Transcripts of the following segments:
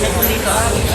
Check mo dito ah.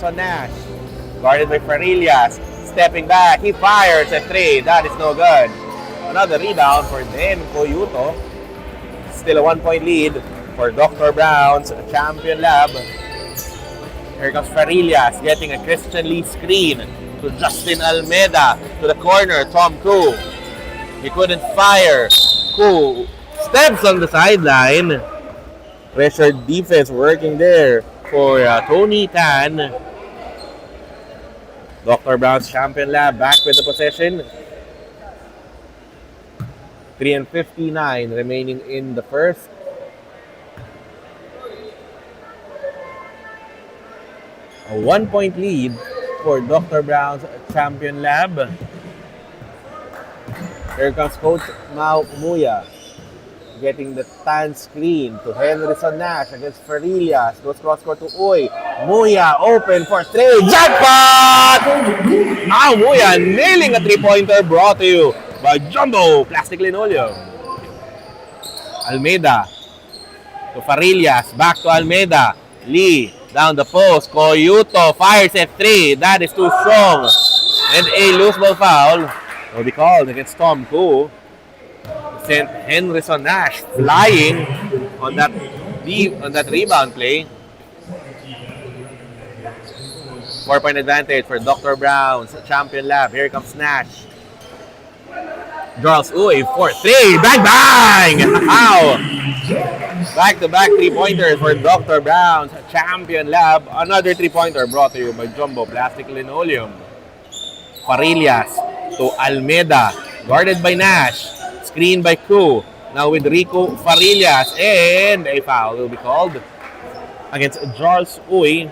On Nash, guarded by Farillas, stepping back, he fires a three, that is no good. Another rebound for Den Coyuto, still a 1-point lead for Dr. Brown's Champion Lab. Here comes Farillas getting a Christian Lee screen to Justin Almeida to the corner. Tom Koo. He couldn't fire. Koo steps on the sideline. Pressure defense working there for Tony Tan. Dr. Brown's Champion Lab back with the possession. 3:59 remaining in the first. A 1-point lead for Dr. Brown's Champion Lab. Here comes Coach Mau Muya getting the tan screen to Henderson Nash against Farillas. Goes cross court to Uy. Muya open for 3. Jackpot! Mau Muya nailing a 3-pointer brought to you by Jumbo Plastic Linoleum. Almeida to Farillas. Back to Almeida. Lee down the post. Koyuto fires at 3. That is too strong. And a loose ball foul will be called against Tom Koo. Sent Henderson Nash flying on that rebound play. 4-point advantage for Dr. Brown's Champion Lab. Here comes Nash. Draws Uy for 3. Bang, bang! How? Back-to-back 3-pointers for Dr. Brown's Champion Lab. Another 3-pointer brought to you by Jumbo Plastic Linoleum. Farillas to Almeida. Guarded by Nash. Screen by Koo. Now with Rico Farillas. And a foul will be called against Charles Uy.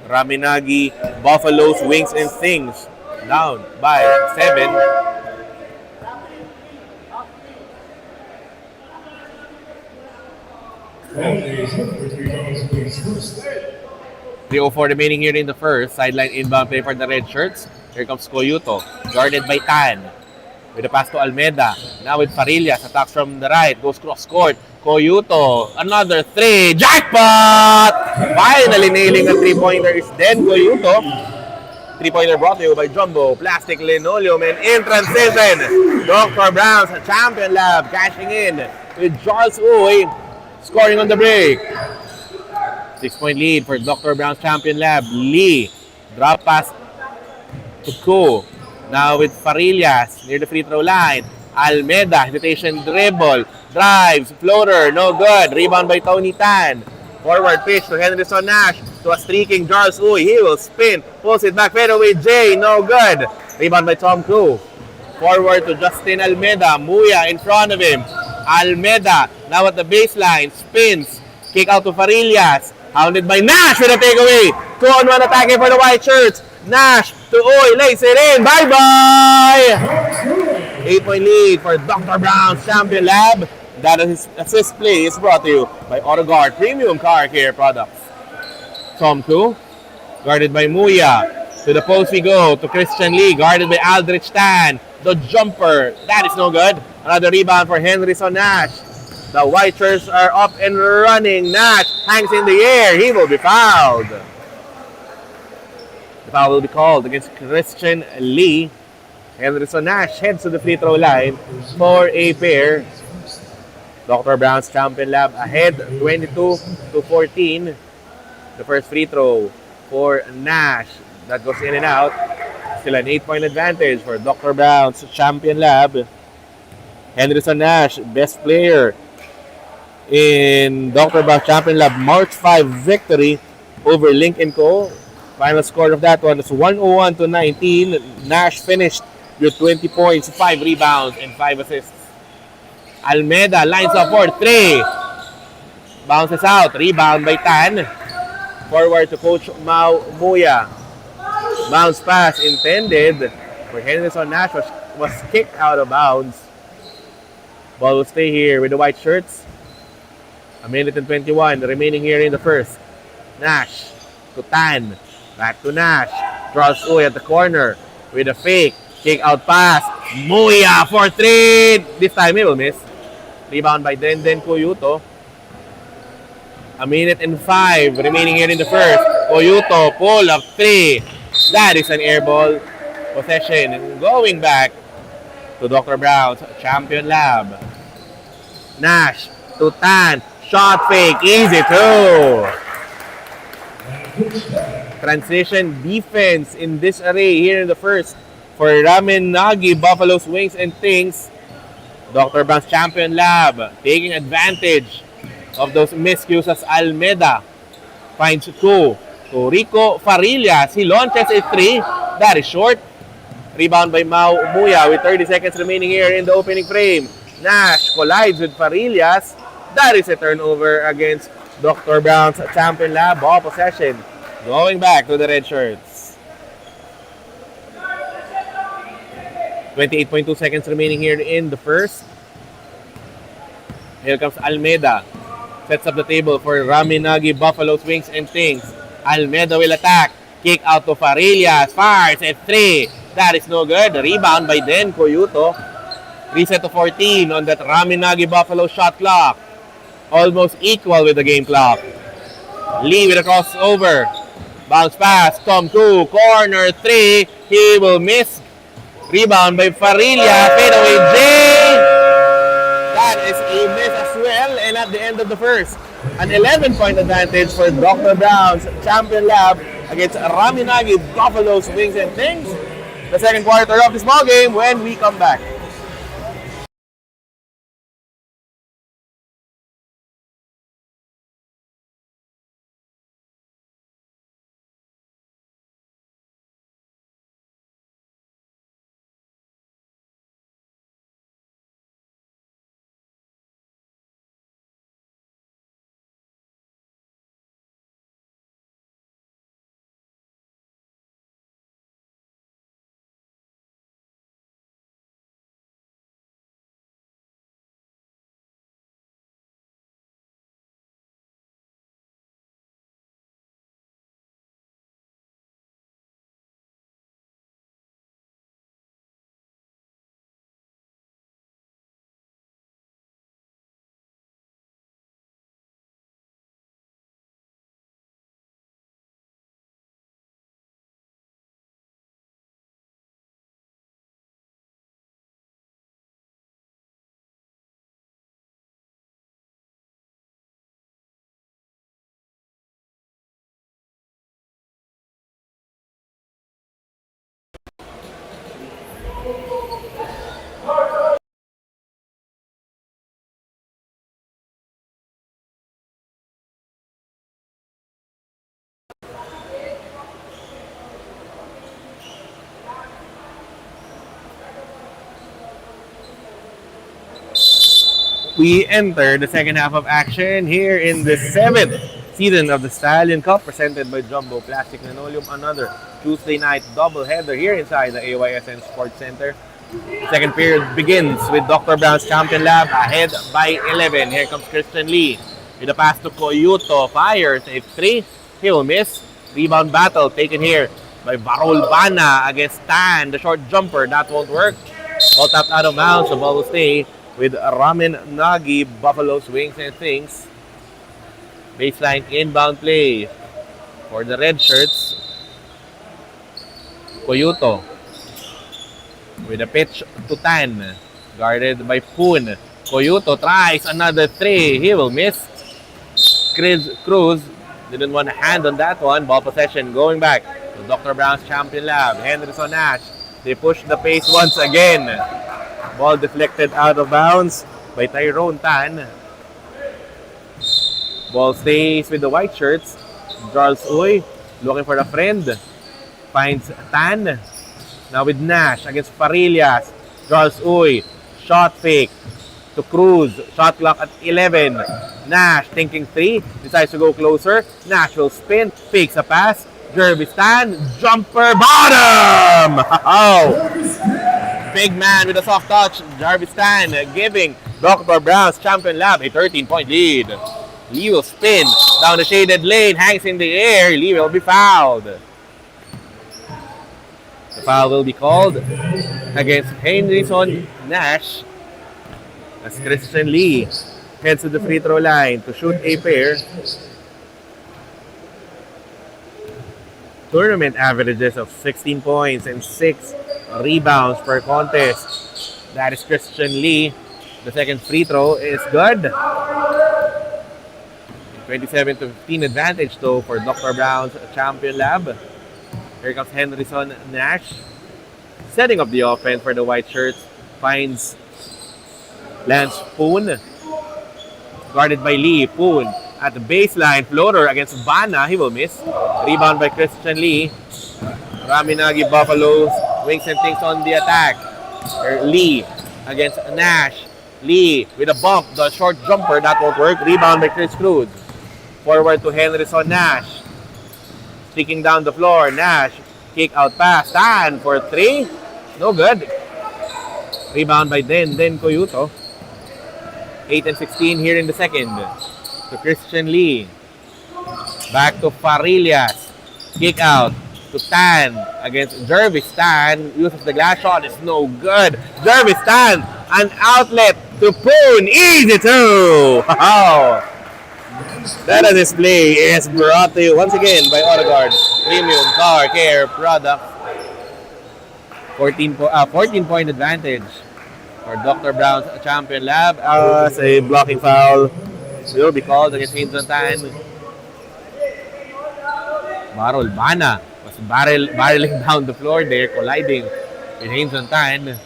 Ramen Nagi, Buffaloes, Wings, and Things. Down by 7. .304 remaining here in the first. Sideline inbound play for the red shirts. Here comes Koyuto, guarded by Tan. With a pass to Almeida. Now with Farillas, attacks from the right. Goes cross court. Koyuto, another 3. Jackpot! Finally nailing a 3-pointer is then Koyuto. 3-pointer brought to you by Jumbo Plastic Linoleum. And in transition, Dr. Brown's Champion Lab cashing in with Charles Uy scoring on the break. 6-point lead for Dr. Brown's Champion Lab. Lee, drop pass to Koo. Now with Farillas near the free throw line. Almeida, hesitation dribble. Drives, floater, no good. Rebound by Tony Tan. Forward pitch to Henderson Nash. To a streaking Charles Uy. He will spin. Pulls it back. Fadeaway J. No good. Rebound by Tom Koo. Forward to Justin Almeida. Muya in front of him. Almeida now at the baseline. Spins. Kick out to Farillas. Hounded by Nash with a takeaway. 2-on-1 attacking for the white shirts. Nash to Uy. Lays it in. Bye-bye! 8-point lead for Dr. Brown's Champion Lab. That assist play is brought to you by AutoGuard Premium Car Care Products. Tom Koo, guarded by Muya. To the post we go to Christian Lee, guarded by Aldrich Tan. The jumper, that is no good. Another rebound for Henderson Nash. The white shirts are up and running. Nash hangs in the air. He will be fouled. The foul will be called against Christian Lee. Henderson Nash heads to the free throw line for a pair. Dr. Brown's Champion Lab ahead 22-14. The first free throw for Nash. That goes in and out. Still an 8-point advantage for Dr. Brown's Champion Lab. Henderson Nash, best player in Dr. Brown's Champion Lab March 5 victory over Lincoln Co. Final score of that one is 101-19. Nash finished with 20 points, 5 rebounds, and 5 assists. Almeida lines up for 3. Bounces out. Rebound by Tan. Forward to Coach Mau Muya. Bounce pass intended for Henderson Nash was kicked out of bounds. Ball will stay here with the white shirts. A minute and 21 remaining here in the first. Nash to Tan. Back to Nash. Draws Uy at the corner with a fake. Kick out pass. Muya for 3. This time he will miss. Rebound by Denden Koyuto. A minute and 5 remaining here in the first. Koyuto pull up 3. That is an air ball. Possession going back to Dr. Brown's Champion Lab. Nash to Tan. Shot fake. Easy too. Transition defense in this array here in the first for Ramen, Nagi, Buffalo's Wings, and Things. Dr. Brown's Champion Lab taking advantage of those miscues as Almeida finds 2 to Rico Farillas. He launches a 3. That is short. Rebound by Mau Muya with 30 seconds remaining here in the opening frame. Nash collides with Farillas. That is a turnover against Dr. Brown's Champion Lab. Ball possession going back to the red shirts. 28.2 seconds remaining here in the first. Here comes Almeida. Sets up the table for Ramen, Nagi, Buffalo's Wings, and Things. Almeida will attack. Kick out to Farillas. Fires at 3. That is no good. Rebound by Den Coyuto. Reset to 14 on that Ramen, Nagi, Buffalo shot clock. Almost equal with the game clock. Lee with a crossover. Bounce pass. Tom 2. Corner 3. He will miss. Rebound by Farilla. Fadeaway J. That is a miss as well. And at the end of the first, an 11-point advantage for Dr. Brown's Champion Lab against Ramen, Nagi, Buffalo's Wings, and Things. The second quarter of this ball game when we come back. We enter the second half of action here in the 7th season of the Stallion Cup presented by Jumbo Plastic Linoleum. Another Tuesday night doubleheader here inside the AYSN Sports Center. Second period begins with Dr. Brown's Champion Lab ahead by 11. Here comes Christian Lee with a pass to Coyuto. Fires a 3. He will miss. Rebound battle taken here by Varol Bana against Tan. The short jumper, that won't work. Ball tapped out of bounds. The ball will stay with Ramen, Nagi, Buffalo's Wings, and Things. Baseline inbound play for the red shirts. Coyuto with a pitch to Tan. Guarded by Poon. Coyuto tries another 3. He will miss. Cruz didn't want a hand on that one. Ball possession going back to Dr. Brown's Champion Lab. Henderson Nash. They push the pace once again. Ball deflected out of bounds by Tyrone Tan. Ball stays with the white shirts. Charles Uy looking for a friend. Finds Tan. Now with Nash against Farillas. Charles Uy. Shot fake to Cruz. Shot clock at 11. Nash thinking 3. Decides to go closer. Nash will spin. Fakes a pass. Jervis Tan. Jumper bottom! Oh! Big man with a soft touch. Jarvis Tan giving Dr. Brown's Champion Lab a 13-point lead. Lee will spin down the shaded lane. Hangs in the air. Lee will be fouled. The foul will be called against Henderson Nash as Christian Lee heads to the free throw line to shoot a pair. Tournament averages of 16 points and 6 rebounds per contest. That is Christian Lee. The second free throw is good. 27-15 advantage though for Dr. Brown's Champion Lab. Here comes Henderson Nash. Setting up the offense for the white shirts. Finds Lance Poon. Guarded by Lee. Poon at the baseline. Floater against Bana. He will miss. Rebound by Christian Lee. Ramen Nagi Buffaloes. Wings and things on the attack. Lee against Nash. Lee with a bump. The short jumper. That won't work. Rebound by Chris Cruz. Forward to Henderson Nash. Sticking down the floor. Nash. Kick out pass. Stan for 3. No good. Rebound by Den Coyuto. 8-16 here in the second. To Christian Lee. Back to Farillas. Kick out to Stan against Jervis. Stan. Use of the glass shot is no good. Jervis Stan. An outlet to Poon. Easy two. Wow. That display is brought to you once again by AutoGuard Premium Car Care Product. 14-point advantage for Dr. Brown's Champion Lab as a blocking foul will be called against Hinton Tan. Barol Bana was barreling down the floor there, colliding with Hinton Tan.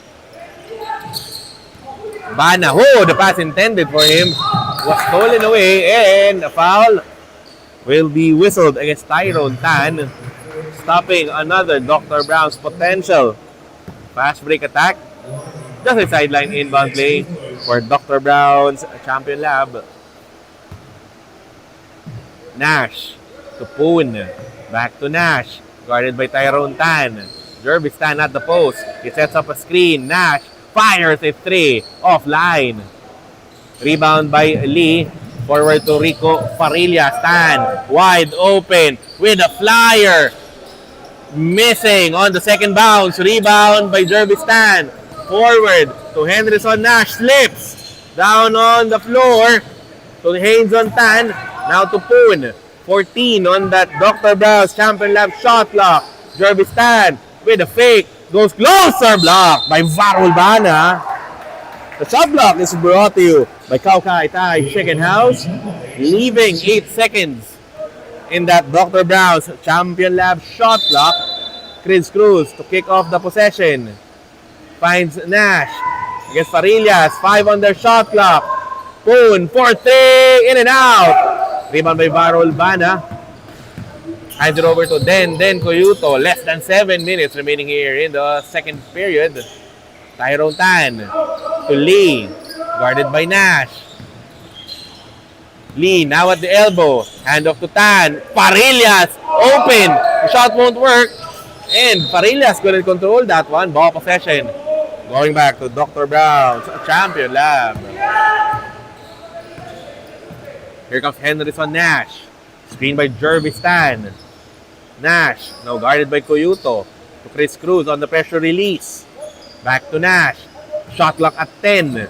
Bana, the pass intended for him was stolen away, and a foul will be whistled against Tyrone Tan, stopping another Dr. Brown's potential fast break attack. Just a sideline inbound play for Dr. Brown's Champion Lab. Nash to Poon. Back to Nash. Guarded by Tyrone Tan. Jervis Tan at the post. He sets up a screen. Nash fires a 3 offline. Rebound by Lee. Forward to Rico Farillas. Tan wide open with a flyer. Missing on the second bounce. Rebound by Jervis Tan. Forward to Henderson Nash. Slips down on the floor to Henderson Tan. Now to Poon. 14 on that Dr. Brown's Champion Lab shot clock. Jervis Tan with a fake. Goes closer, block by Varol Bana. The shot block is brought to you by Kaukai Thai Chicken House. Leaving 8 seconds in that Dr. Brown's Champion Lab shot clock. Chris Cruz to kick off the possession. Finds Nash against Farillas. 5 on their shot clock. Poon for 3. In and out. Rebound by Varol Bana. Hands it over to Den Coyuto. Less than 7 minutes remaining here in the second period. Tyrone Tan to Lee. Guarded by Nash. Lee now at the elbow. Hand off to Tan. Farillas open. The shot won't work. And Farillas couldn't control that one. Ball possession. Going back to Dr. Brown's Champion Lab. Here comes Henderson Nash. Screen by Jervis Tan. Nash, now guarded by Coyuto. To Chris Cruz on the pressure release. Back to Nash. Shot clock at 10.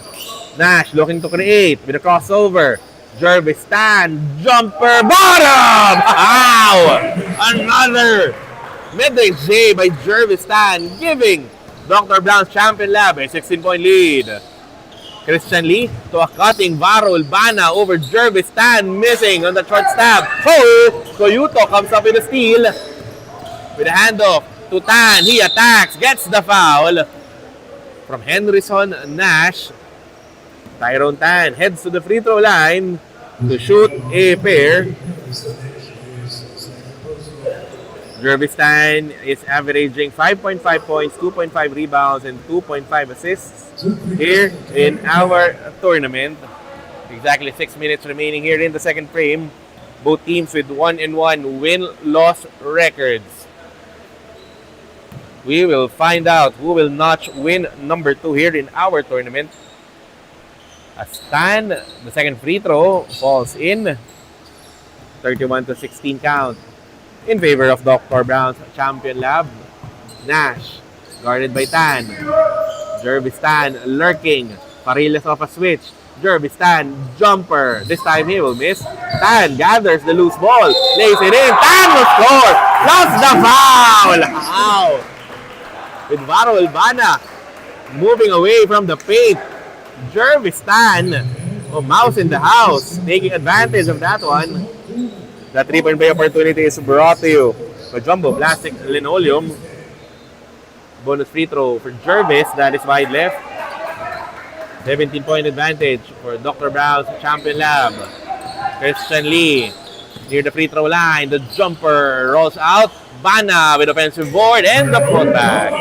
Nash looking to create with a crossover. Jervis Tan. Jumper. Bottom! Wow! Another mid-range J by Jervis Tan, giving Dr. Brown's Champion Lab a 16-point lead. Christian Lee to a cutting Varol Bana over Jervis Tan, missing on the short stab. Coyuto comes up with a steal. With a handoff to Tan, he attacks, gets the foul. From Henderson Nash, Tyrone Tan heads to the free throw line to shoot a pair. Jervis Tan is averaging 5.5 points, 2.5 rebounds, and 2.5 assists here in our tournament. Exactly 6 minutes remaining here in the second frame. Both teams with 1-1 win-loss records. We will find out who will notch win number 2 here in our tournament. As Stan, the second free throw falls in. 31-16 count in favor of Dr. Brown's Champion Lab. Nash, guarded by Tan. Jervis Tan lurking. Farillas off a switch. Jervis Tan, jumper. This time he will miss. Tan gathers the loose ball. Lays it in. Tan will score. Lost the foul. Wow. With Varol Bana moving away from the paint. Jervistan. Oh, mouse in the house. Taking advantage of that one. The 3-point play opportunity is brought to you by Jumbo Plastic Linoleum. Bonus free throw for Jervis. That is wide left. 17-point advantage for Dr. Brown's Champion Lab. Christian Lee near the free throw line. The jumper rolls out. Bana with offensive board and the putback.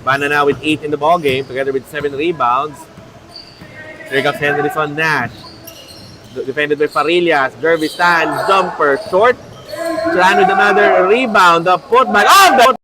Bana now with 8 in the ball game, together with 7 rebounds. Here comes Henderson Nash. Defended by Farillas. Jervistan, jumper, short. Trying with another rebound. The putback. Oh, the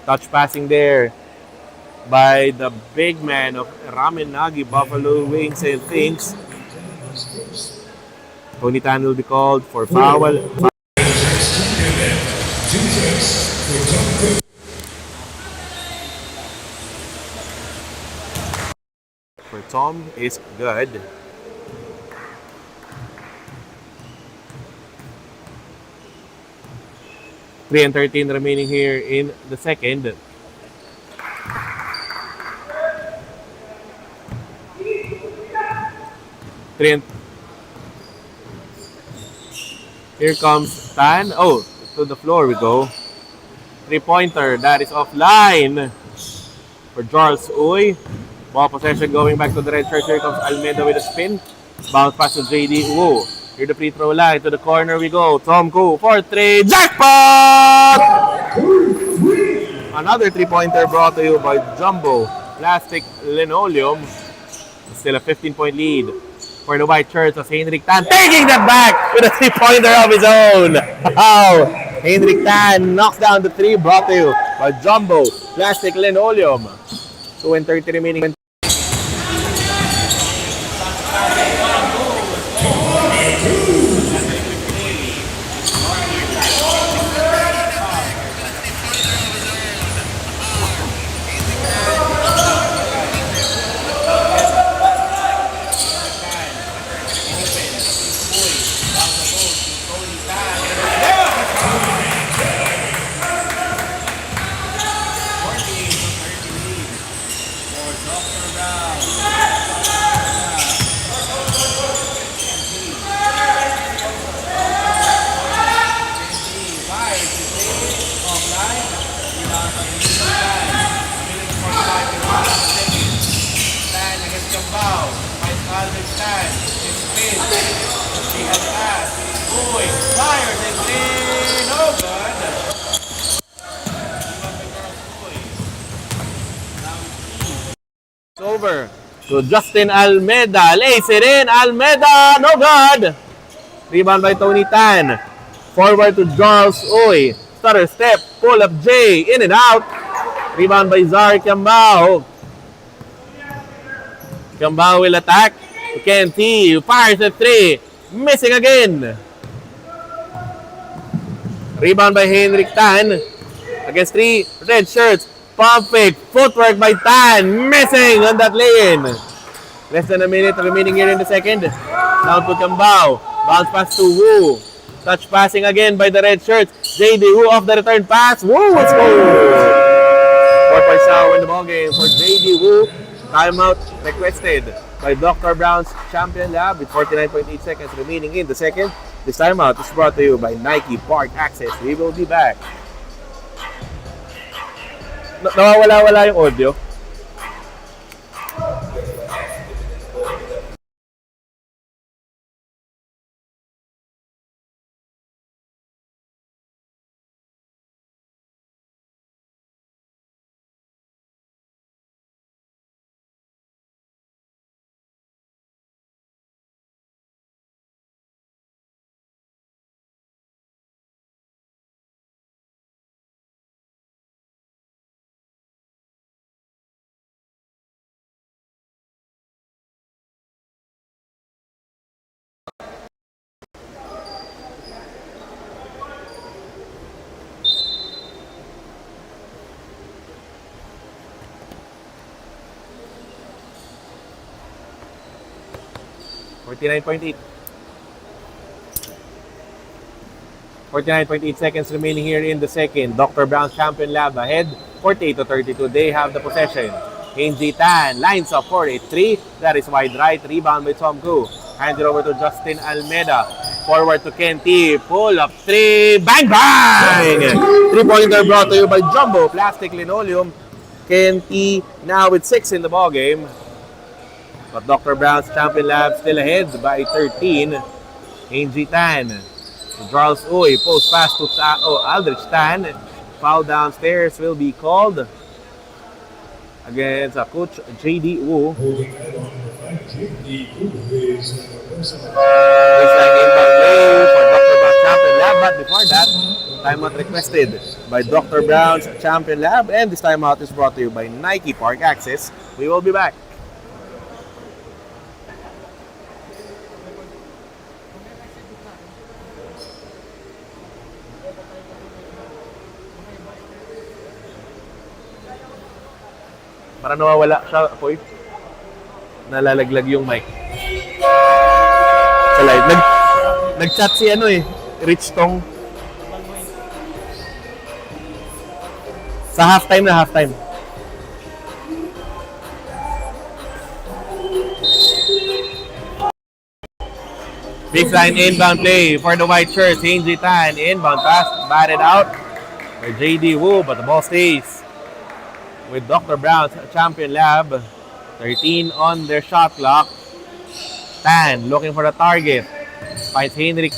touch passing there by the big man of Ramen Nagi, Buffalo Wings and Things. Tony Tan will be called for foul. For Tom is good. Three and 13 remaining here in the second. Three and here comes Tan. Oh, to the floor we go. 3-pointer. That is offline for Charles Uy. Ball possession going back to the red shirt. Here comes Almeida with a spin. Bounce pass to JD Wu. Here the free throw line. To the corner we go. Tom Koo for 3. Jackpot! Another 3-pointer brought to you by Jumbo Plastic Linoleum. Still a 15-point lead for the white shirts of Henrik Tan. Taking that back with a 3-pointer of his own. Wow! Henrik Tan knocks down the 3 brought to you by Jumbo Plastic Linoleum. 2 and 30 remaining. Over to Justin Almeida. Lays it in. Almeida, no good. Rebound by Tony Tan. Forward to Charles Uy. Stutter step. Pull up J. In and out. Rebound by Zar Kiambao. Kiambao will attack. Kenty fires at 3. Missing again. Rebound by Henrik Tan. Against 3 red shirts. Perfect footwork by Tan. Missing on that lane. Less than a minute remaining here in the second. Down to Kiambao. Bounce pass to Wu. Touch passing again by the red shirts. JD Wu off the return pass. Wu will score. 4 points now in the ballgame for JD Wu. Timeout requested by Dr. Brown's Champion Lab with 49.8 seconds remaining in the second. This timeout is brought to you by Nike Park Access. We will be back. Nawawala-wala yung audio. .8 seconds remaining here in the second. Dr. Brown's Champion Lab ahead. 48-32. They have the possession. Henry Tan lines up for a 3. That is wide right. Rebound by Tom Koo. Hand it over to Justin Almeida. Forward to Kenty. Pull up 3. Bang, bang! 3-pointer brought to you by Jumbo Plastic Linoleum. Kenty now with 6 in the ball game. But Dr. Brown's Champion Lab still ahead by 13. Henry Tan. Charles Uy. Post pass to Aldrich Tan. Foul downstairs will be called against Coach JD Wu. Baseline inbound play for Dr. Brown's Champion Lab. But before that, timeout requested by Dr. Brown's Champion Lab. And this timeout is brought to you by Nike Park Access. We will be back. Para nawawala siya, Koy. Nalalaglag yung mic. Sa live. Nag-chat si Rich Tong. Sa halftime na halftime. Big line inbound play for the white shirts. Hinji Tan inbound pass, batted out by JD Wu, but the ball stays with Dr. Brown's Champion Lab. 13 on their shot clock. Tan looking for the target. Finds Henrik.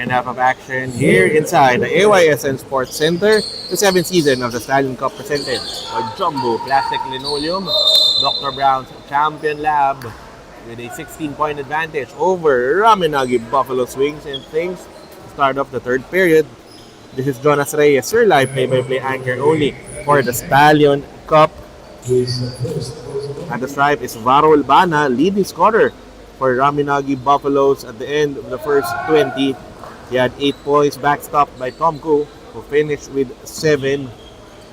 Second half of action here inside the AYSN Sports Center, the 7th season of the Stallion Cup presented by Jumbo Plastic Linoleum, Dr. Brown's Champion Lab with a 16-point advantage over Ramen Nagi Buffalo Swings and Things. Start of the third period. This is Jonas Reyes, your live play-by-play anchor only for the Stallion Cup. At the stripe is Varo Albana, leading scorer for Ramen Nagi Buffaloes at the end of the first 20. He had 8 points, backstopped by Tom Koo, who finished with 7.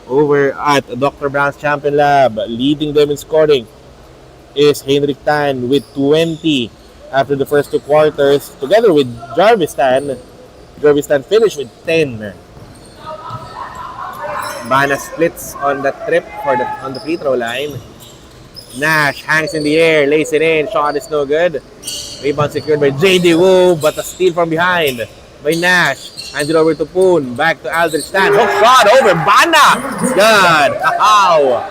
Over at Dr. Brown's Champion Lab, leading them in scoring is Henrik Tan with 20 after the first 2 quarters, together with Jarvis Tan. Jarvis Tan finished with 10. Bana splits on the trip on the free throw line. Nash hangs in the air, lays it in, shot is no good. Rebound secured by JD Wu, but a steal from behind by Nash. Hands it over to Poon, back to Aldrich Stan. Hook shot over Bana! Good! How?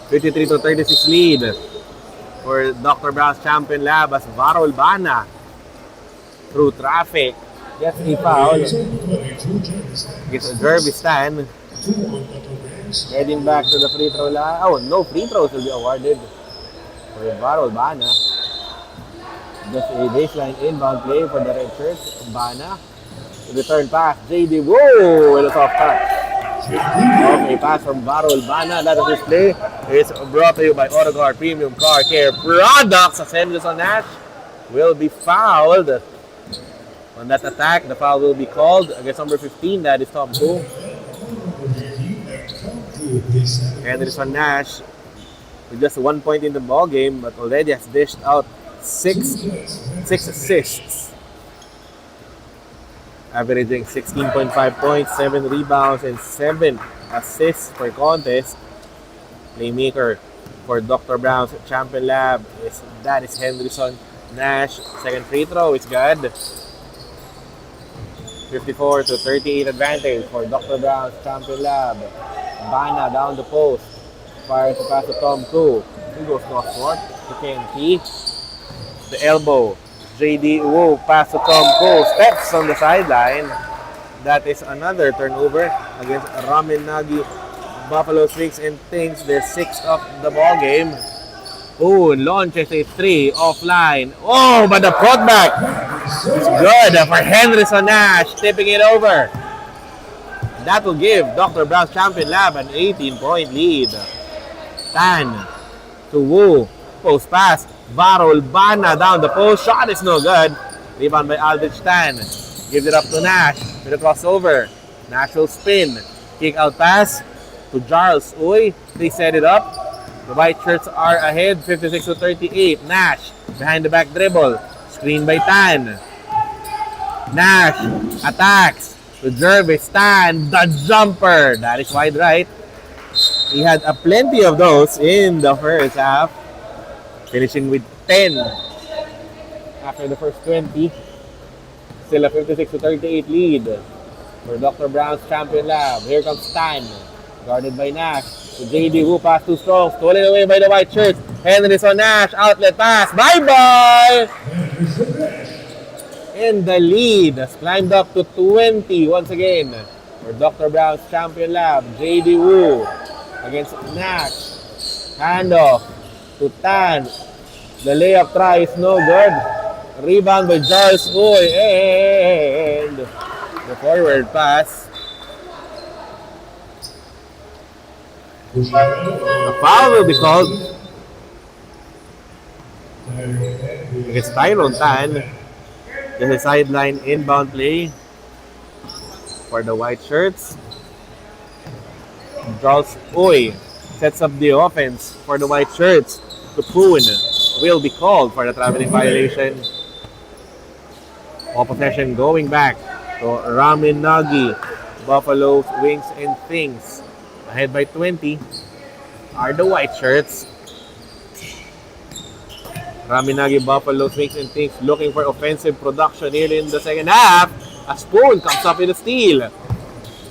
53-36 lead for Dr. Brown's Champion Lab as Varo Albana through traffic gets a foul. Gets a Jarvis Stan. Heading back to the free throw line. Oh, no free throws will be awarded for Varo Albana. Just a baseline inbound play for the red shirts. Bana. Return pass. JD. Whoa! With a soft touch. Okay, pass from Varo Albana. That is his play. It's brought to you by AutoGuard Premium Car Care Products. As Henderson Nash will be fouled on that attack. The foul will be called against number 15. That is Tom Koo. Henderson Nash with just 1 point in the ball game, but already has dished out 6 assists, averaging 16.5 points, 7 rebounds, and 7 assists per contest. Playmaker for Dr. Brown's Champion Lab is Henderson Nash. Second free throw is good. 54-38 advantage for Dr. Brown's Champion Lab. Bana down the post. Fires the pass to Tom Koo. He goes cross court to KMT. The elbow. JD Wu pass to Tom Koo. Steps on the sideline. That is another turnover against Ramen Nagi Buffalo Swings and Things. They're 6th of the ball game. Poon launches a 3 offline. Oh, but the putback is good for Henderson Nash, tipping it over. That will give Dr. Brown's Champion Lab an 18-point lead. Tan to Wu. Post pass. Varo Albana down the post. Shot is no good. Rebound by Aldrich Tan. Gives it up to Nash with a crossover. Nash will spin. Kick out pass to Charles Uy. They set it up. The white shirts are ahead. 56-38. Nash behind the back dribble. Screen by Tan. Nash attacks to Jarvis Tan. The jumper. That is wide right. He had a plenty of those in the first half. Finishing with 10 after the first 20. Still a 56-38 lead for Dr. Brown's Champion Lab. Here comes Tan. Guarded by Nash. To JD Wu, pass too strong. Stolen away by the white shirts. Henderson Nash. Outlet pass. Bye-bye! And the lead has climbed up to 20 once again for Dr. Brown's Champion Lab. JD Wu against Nash. Handoff to Tan. The layup try is no good. Rebound by Charles Uy. And the forward pass. A foul will be called against Tyrone Tan. There's a sideline inbound play for the white shirts. Charles Uy sets up the offense for the white shirts. To Poon will be called for the traveling violation. All possession going back to Ramen Nagi, Buffalo Wings and Things. Ahead by 20 are the white shirts. Ramen Nagi, Buffalo Wings and Things looking for offensive production here in the second half. A Spoon comes up with a steal.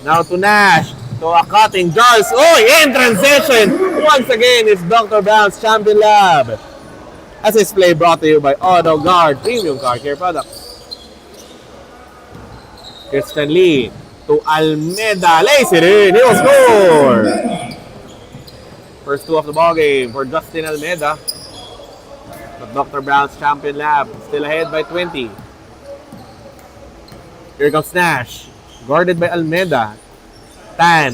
Now to Nash. To a cutting Charles Uy in transition. Once again, it's Dr. Brown's Champion Lab. As this play brought to you by AutoGuard Premium Car Care Products. Christian Lee to Almeida. Lays it in. He will score. First two of the ball game for Justin Almeida. But Dr. Brown's Champion Lab still ahead by 20. Here comes Nash. Guarded by Almeida. Tan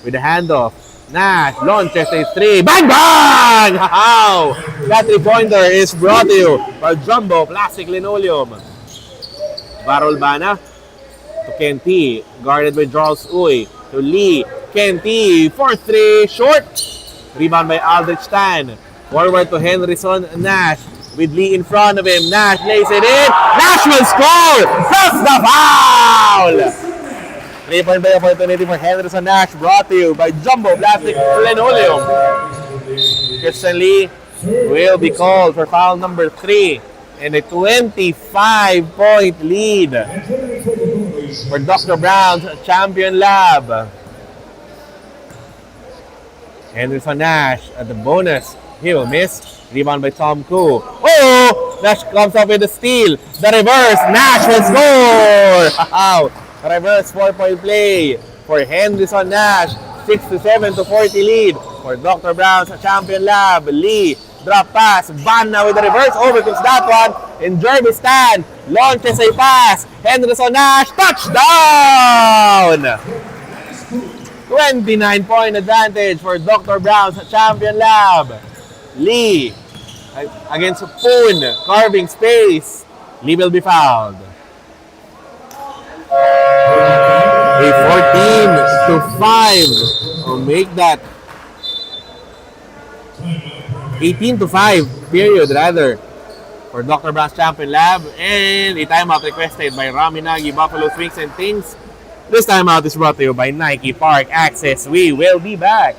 with the handoff. Nash launches a three. Bang! Bang! How? That three-pointer is brought to you by Jumbo Plastic Linoleum. Varol Bana to Kenti. Guarded by Charles Uy. To Lee. Kenti for three. Short. Rebound by Aldrich Tan. Forward to Henryson Nash. With Lee in front of him. Nash lays it in. Nash will score! Plus the foul! 3-point play opportunity for Henderson Nash brought to you by Jumbo Plastic Linoleum. Christian Lee will be called for foul number 3 and a 25-point lead for Dr. Brown's Champion Lab. Henderson Nash at the bonus. He will miss. Rebound by Tom Koo. Oh! Nash comes up with a steal. The reverse. Nash will score! Wow! Reverse 4-point play for Henderson Nash. 67-40 lead for Dr. Brown's Champion Lab. Lee, drop pass. Banna with the reverse. Overcooks that one. And Jeremy Stan launches a pass. Henderson Nash, touchdown! 29-point advantage for Dr. Brown's Champion Lab. Lee against Poon, carving space. Lee will be fouled. A 14-5 will make that 18-5 period rather for Dr. Brown's Champion Lab, and a timeout requested by Ramen, Nagi, Buffalo Swings and Things. This timeout is brought to you by Nike Park Access. We will be back.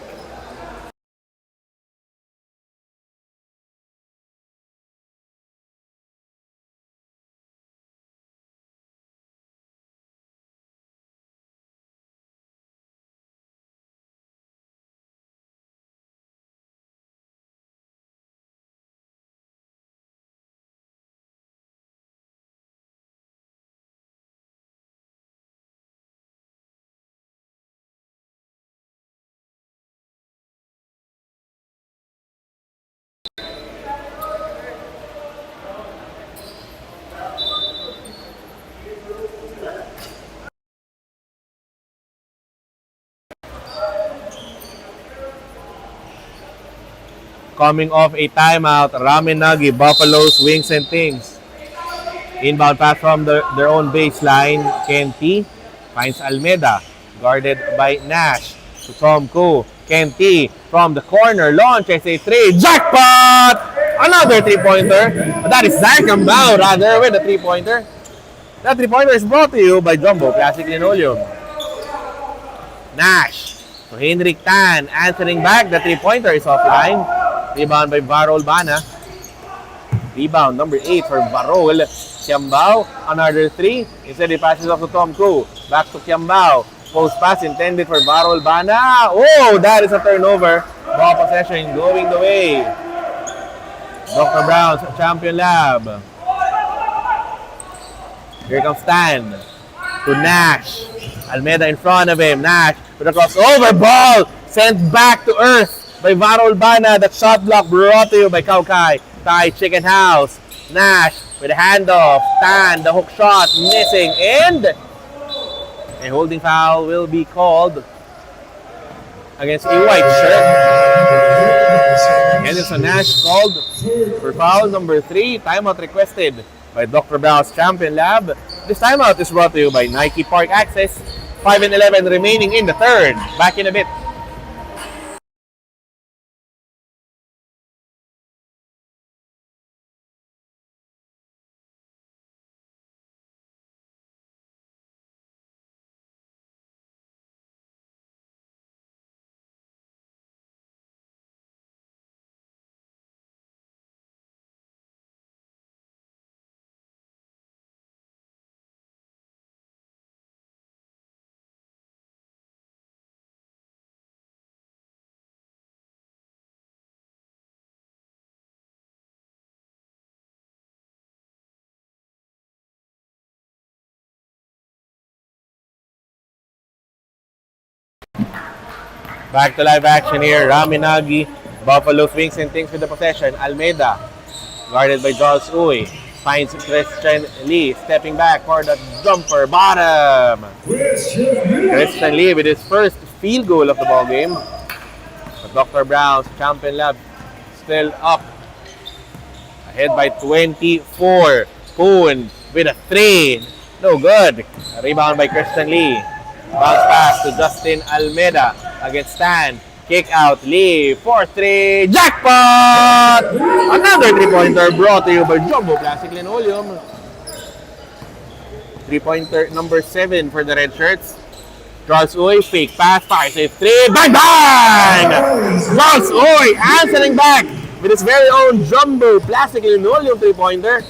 Coming off a timeout, Ramen, Nagi, Buffalo's Wings and Things. Inbound pass from their own baseline. Kenti finds Almeida, guarded by Nash. To Tom Koo. Kenti from the corner, launches a three. Jackpot! Another three-pointer. That is Zarkambao rather with a three-pointer. That three-pointer is brought to you by Jumbo Plastic Linoleum. Nash to Henrik Tan, answering back. The three-pointer is offline. Rebound by Varol Bana. Rebound number 8 for Varol. Kiambao, another 3. Instead, he passes off to Tom Koo. Back to Kiambao. Post pass intended for Varol Bana. Oh, that is a turnover. Ball possession going the way. Dr. Brown's Champion Lab. Here comes Stan. To Nash. Almeida in front of him. Nash with a crossover ball. Sent back to earth by Varol Bana. That shot block brought to you by Kaukai. Thai Chicken House. Nash with a handoff. Tan, the hook shot, missing. And a holding foul will be called against a white shirt. Henderson Nash called for foul number 3. Timeout requested by Dr. Brown's Champion Lab. This timeout is brought to you by Nike Park Access. 5-11 remaining in the third. Back in a bit. Back to live action here. Ramen, Nagi, Buffalo Wings and Things with the possession. Almeida, guarded by Charles Uy. Finds Christian Lee, stepping back for the jumper. Bottom! Christian Lee with his first field goal of the ball game. But Dr. Brown's Champion Lab still up. Ahead by 24. Poon with a 3. No good. A rebound by Christian Lee. Bounce pass to Justin Almeida against Stan. Kick out Lee for 3. Jackpot! Another 3-pointer brought to you by Jumbo Plastic Linoleum. 3-pointer number 7 for the red shirts. Charles Uy, fake pass, fires a 3. Bang bang! Charles Uy answering back with his very own Jumbo Plastic Linoleum 3-pointer.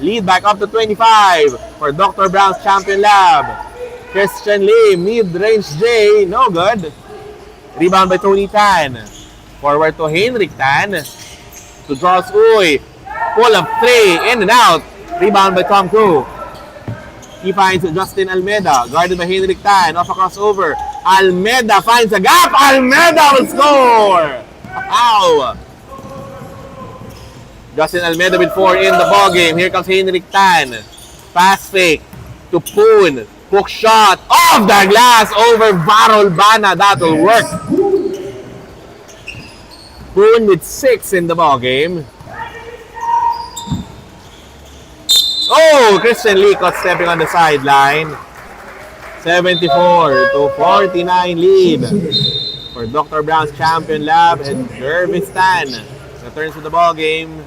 Lead back up to 25 for Dr. Brown's Champion Lab. Christian Lee, mid-range J, no good. Rebound by Tony Tan. Forward to Henrik Tan. To Charles Uy. Pull up 3, in and out. Rebound by Tom Koo. He finds Justin Almeida, guarded by Henrik Tan. Off a crossover. Almeida finds a gap. Almeida will score! Wow! Justin Almeida with 4 in the ball game. Here comes Henrik Tan. Pass fake to Poon. Hook shot off the glass over Varol Bana. That will work. Poon with 6 in the ball game. Oh, Christian Lee caught stepping on the sideline. 74 to 49 lead for Dr. Brown's Champion Lab and Jervis Tan returns to the ball game,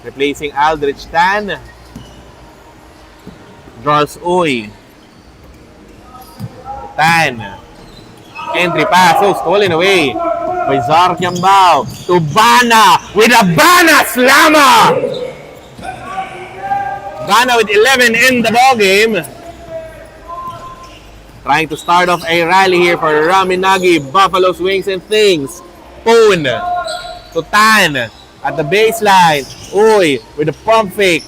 replacing Aldrich Tan. Charles Uy. Tan. Entry pass. Oh, stolen away by Zar Kiambao to Bana with a Bana slammer. Bana with 11 in the ball game. Trying to start off a rally here for Ramen, Nagi, Buffalo's Wings and Things. Poon to Tan at the baseline. Uy with a pump fake.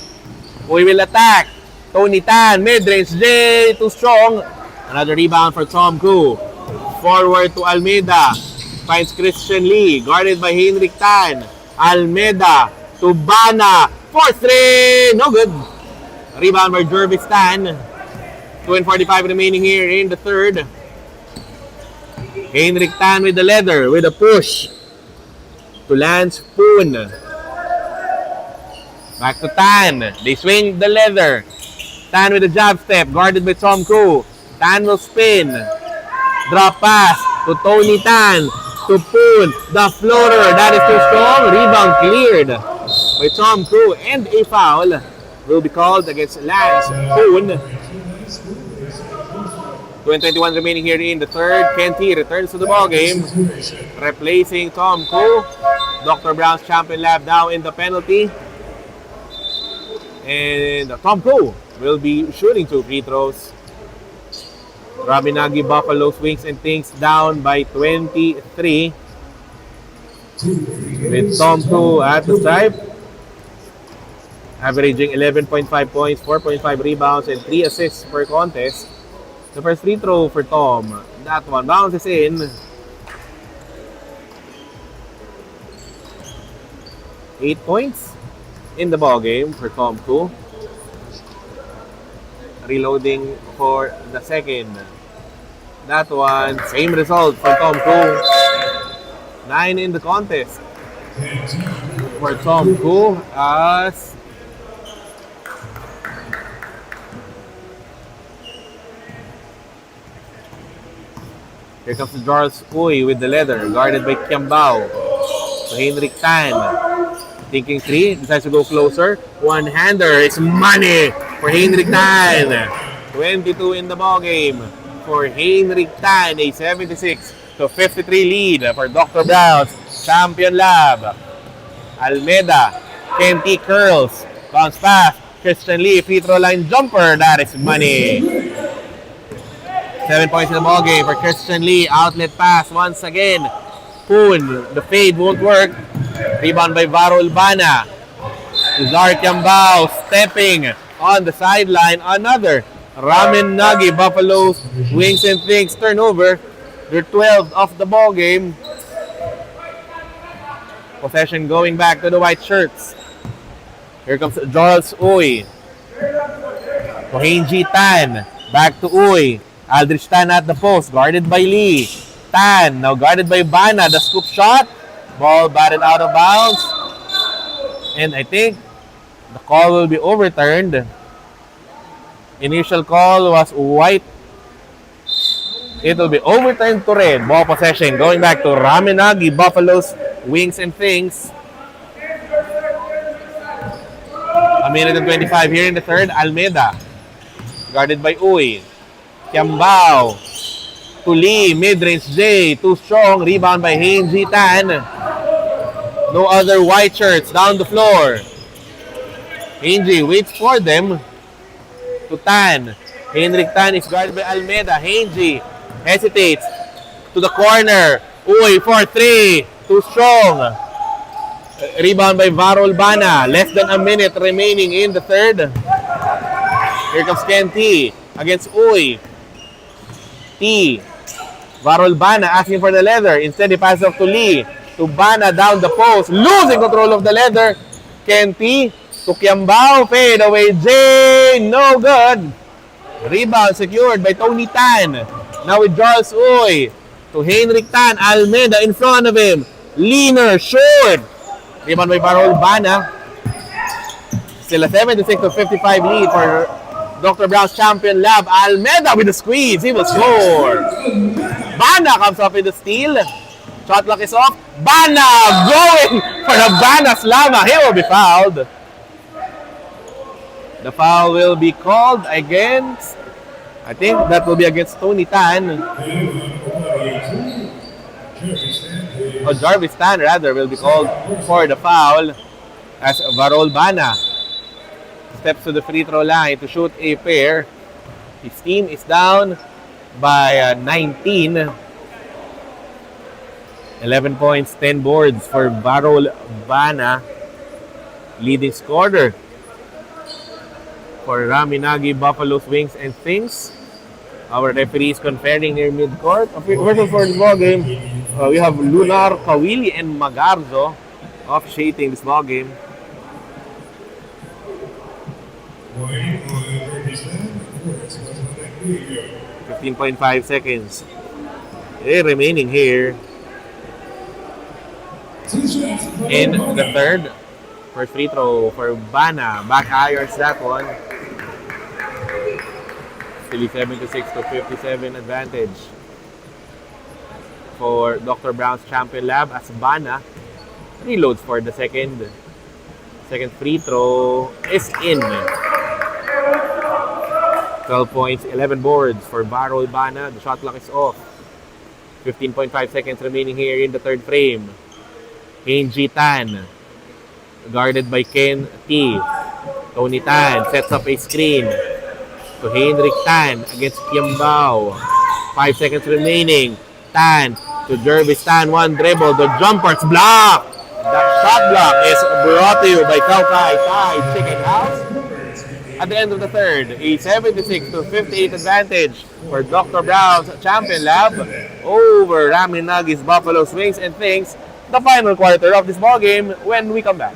Uy will attack. Tony Tan, mid-range J, too strong. Another rebound for Tom Koo. Forward to Almeida. Finds Christian Lee, guarded by Henrik Tan. Almeida to Bana for 3. No good. Rebound by Jervis Tan. 2:45 remaining here in the third. Henrik Tan with the leather, with a push to Lance Poon. Back to Tan. They swing the leather. Tan with a jab step, guarded by Tom Koo. Tan will spin. Drop pass to Tony Tan. To Poon. The floater. That is too strong. Rebound cleared by Tom Koo. And a foul will be called against Lance Poon. 2:21 remaining here in the third. Kenty returns to the ball game, replacing Tom Koo. Dr. Brown's Champion Lab now in the penalty. And Tom Koo will be shooting 2 free throws. Ramen, Nagi, Buffalo's Wings and Things down by 23. With Tom Koo at the stripe, averaging 11.5 points, 4.5 rebounds, and 3 assists per contest. The first free throw for Tom. That one bounces in. 8 points in the ball game for Tom Koo. Reloading for the second. That one, same result for Tom Koo. 9 in the contest for Tom Koo as here comes Charles Uy with the leather, guarded by Kiambao. So Henrik Tan, thinking 3, decides to go closer. One-hander, it's money for Henrik Tan. 22 in the ball game for Henrik Tan, a 76-53 lead for Dr. Brown's Champion Lab. Almeida, Kenty curls, bounce pass, Christian Lee, free throw line jumper, that is money. 7 points in the ball game for Christian Lee. Outlet pass once again. Poon, the fade won't work. Rebound by Varol Bana. Zar Kiambao stepping on the sideline. Another Ramen, Nagi, Buffalo's Wings and Things turnover. They're 12 of the ball game. Possession going back to the white shirts. Here comes Charles Uy. To Hanji Tan. Back to Uy. Aldrich Tan at the post. Guarded by Lee. Tan. Now guarded by Bana. The scoop shot. Ball batted out of bounds. And I think the call will be overturned. Initial call was white. It will be overturned to red. Ball possession going back to Ramen Nagi, Buffalo's Wings and Things. A minute and 25 here in the third. Almeida. Guarded by Uy. Kiambao. To Lee. Mid-range J. Too strong. Rebound by Hanji Tan. No other white shirts down the floor. Hanji waits for them. To Tan. Henrik Tan is guarded by Almeida. Hanji hesitates. To the corner. Uy for 3. Too strong. Rebound by Varol Bana. Less than a minute remaining in the third. Here comes Ken T against Uy. T. Varol Bana asking for the leather. Instead, he passes off to Lee. To Bana down the post. Losing control of the leather. Ken T. To Kiambao. Fade away. J. No good. Rebound secured by Tony Tan. Now with Charles Uy. To Henrik Tan. Almeida in front of him. Leaner. Short. Rebound by Varol Bana. Still a 76-55 lead for Dr. Brown's Champion Lab. Almeida with the squeeze. He will score. Bana comes up with the steal. Shot clock is off. Bana going for a Bana Slama. He will be fouled. The foul will be called against, I think that will be against Tony Tan. Or Jarvis Tan rather will be called for the foul as Varol Bana steps to the free throw line to shoot a pair. His team is down by 19. 11 points, 10 boards for Varol Bana, leading scorer for Raminagi, Buffalo's Wings and Things. Our referees conferring near mid-court. Officials for this ball game, we have Lunar, Kawili, and Magarzo officiating this ball game. 15.5 seconds remaining here in the third. First free throw for Bana. Back irons that one. Still 76-57 advantage for Dr. Brown's Champion Lab as Bana reloads for the second. Second free throw is in. 12 points, 11 boards for Varol Bana. The shot clock is off. 15.5 seconds remaining here in the third frame. Hanji Tan, guarded by Ken T. Tony Tan sets up a screen to Henrik Tan against Kiambao. 5 seconds remaining. Tan to Jarvis Tan. One dribble. The jumper's blocked. That shot block is brought to you by Kaukai Thai Chicken House. At the end of the third, a 76-58 advantage for Dr. Brown's Champion Lab over Ramen Nagi's Buffalo Wings and Things. The final quarter of this ball game when we come back.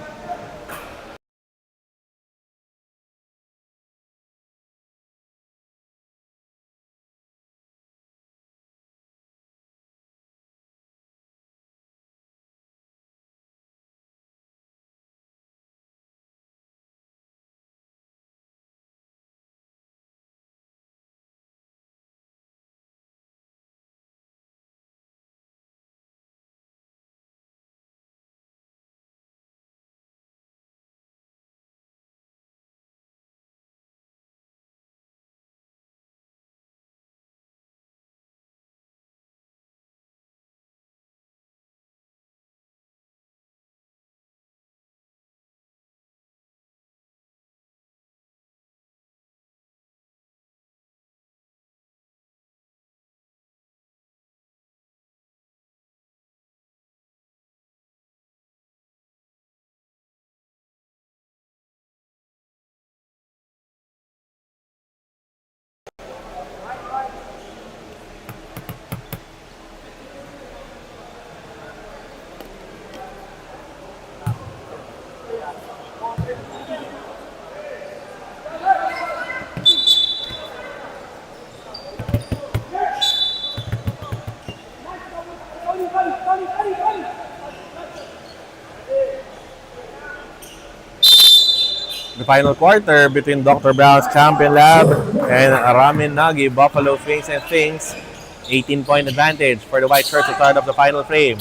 final quarter between Dr. Brown's Champion Lab and Ramen Nagi, Buffalo Swings and Things. 18-point advantage for the white shirts to start of the final frame.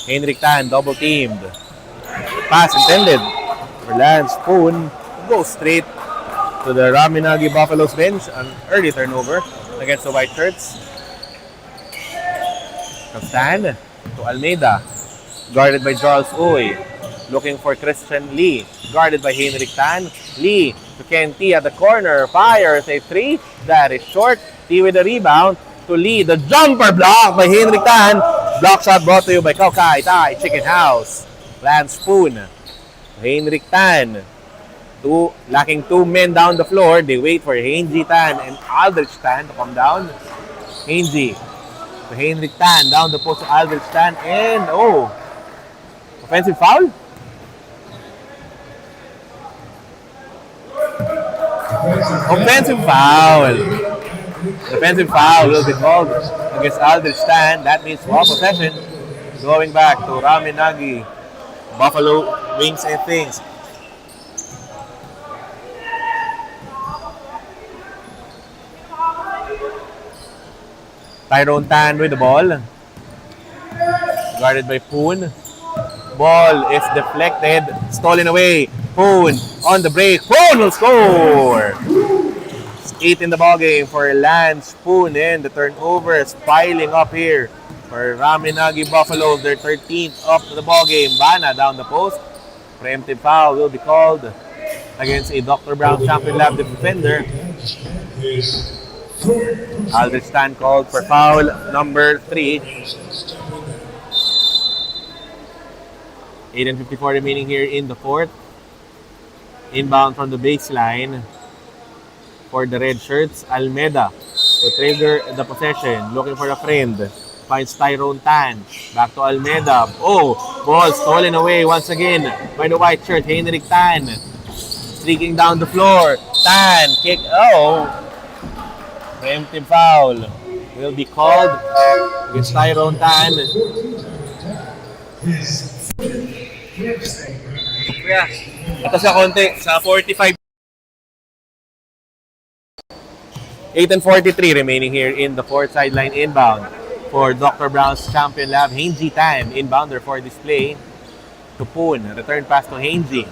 Henrik Tan double-teamed. Pass intended for Lance Poon. Goes straight to the Ramen Nagi Buffalo's bench. An early turnover against the white shirts. From Tan to Almeida. Guarded by Charles Uy. Looking for Christian Lee. Guarded by Henrik Tan. Lee to Ken T at the corner. Fires a three. That is short. T with the rebound. To Lee. The jumper block by Henrik Tan. Block shot brought to you by Kaukai Thai Chicken House. Lance Poon. Henrik Tan. Lacking two men down the floor. They wait for Henji Tan and Aldrich Tan to come down. Henji. To Henrik Tan. Down the post to Aldrich Tan. And offensive foul? Offensive foul. Defensive foul will be called against Aldrich Tan. That means ball possession going back to Ramen Nagi, Buffalo Wings and Things. Tyrone Tan with the ball. Guarded by Poon. Ball is deflected. Stolen away. Poon on the break. Poon will score! 8 in the ballgame for Lance Poon, and the turnovers piling up here for Ramen Nagi Buffalo. Their 13th of the ballgame. Bana down the post. Preemptive foul will be called against a Dr. Brown Champion Lab defender. Aldrich Tan called for foul number 3. 8:54 remaining here in the fourth. Inbound from the baseline for the red shirts. Almeida to trigger the possession. Looking for a friend. Finds Tyrone Tan. Back to Almeida. Ball stolen away once again by the white shirt. Henrik Tan. Streaking down the floor. Tan. Kick. Preemptive foul will be called against Tyrone Tan. Ito sa konti, sa 45. 8:43 remaining here in the fourth. Sideline inbound for Dr. Brown's Champion Lab. Henji Tan, inbounder for display to Poon. Return pass to Henji.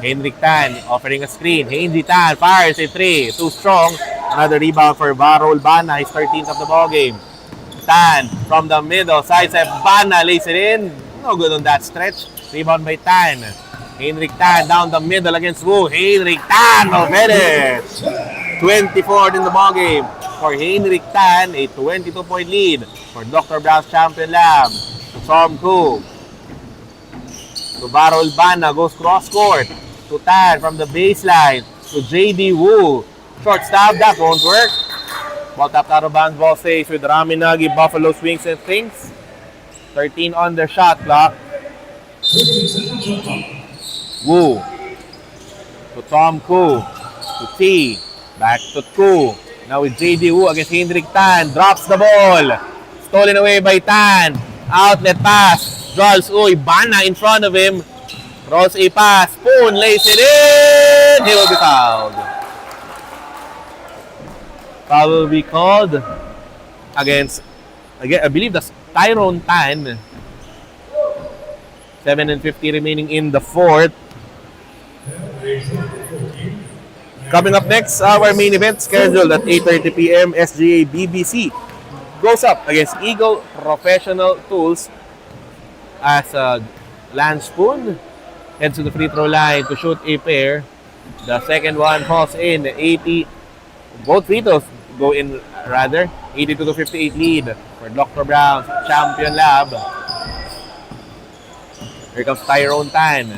Henrik Tan offering a screen. Henji Tan fires a 3. Too strong. Another rebound for Varol Bana. His 13th of the ballgame. Tan from the middle. Side step. Bana lays it in. No good on that stretch. Rebound by Tan. Henrik Tan down the middle against Wu. Henrik Tan will finish. 24th in the ballgame for Henrik Tan. A 22-point lead for Dr. Brown's Champion Lab. To Tom Koo. To Varol Bana. Goes cross court. To Tan from the baseline. To JD Wu. Short stop. That won't work. Ball tapped out of bounds. Ball stays with Ramen Nagi, Buffalo Swings and Things. 13 on their shot clock. Wu. To Tom Koo. To T. Back to Koo. Now with JD Wu against Henrik Tan. Drops the ball. Stolen away by Tan. Outlet pass. Charles Uy. Bana in front of him. Rolls a pass. Poon lays it in. He will be fouled. Foul will be called against, again, I believe that's Tyrone Tan. 7:50 remaining in the fourth. Coming up next, our main event scheduled at 8:30 p.m. SGA BBC goes up against Eagle Professional Tools as Lance Poon heads to the free throw line to shoot a pair. The second one falls in. 80. Both free throws go in rather. 82-58 lead for Dr. Brown's Champion Lab. Here comes Tyrone Tan.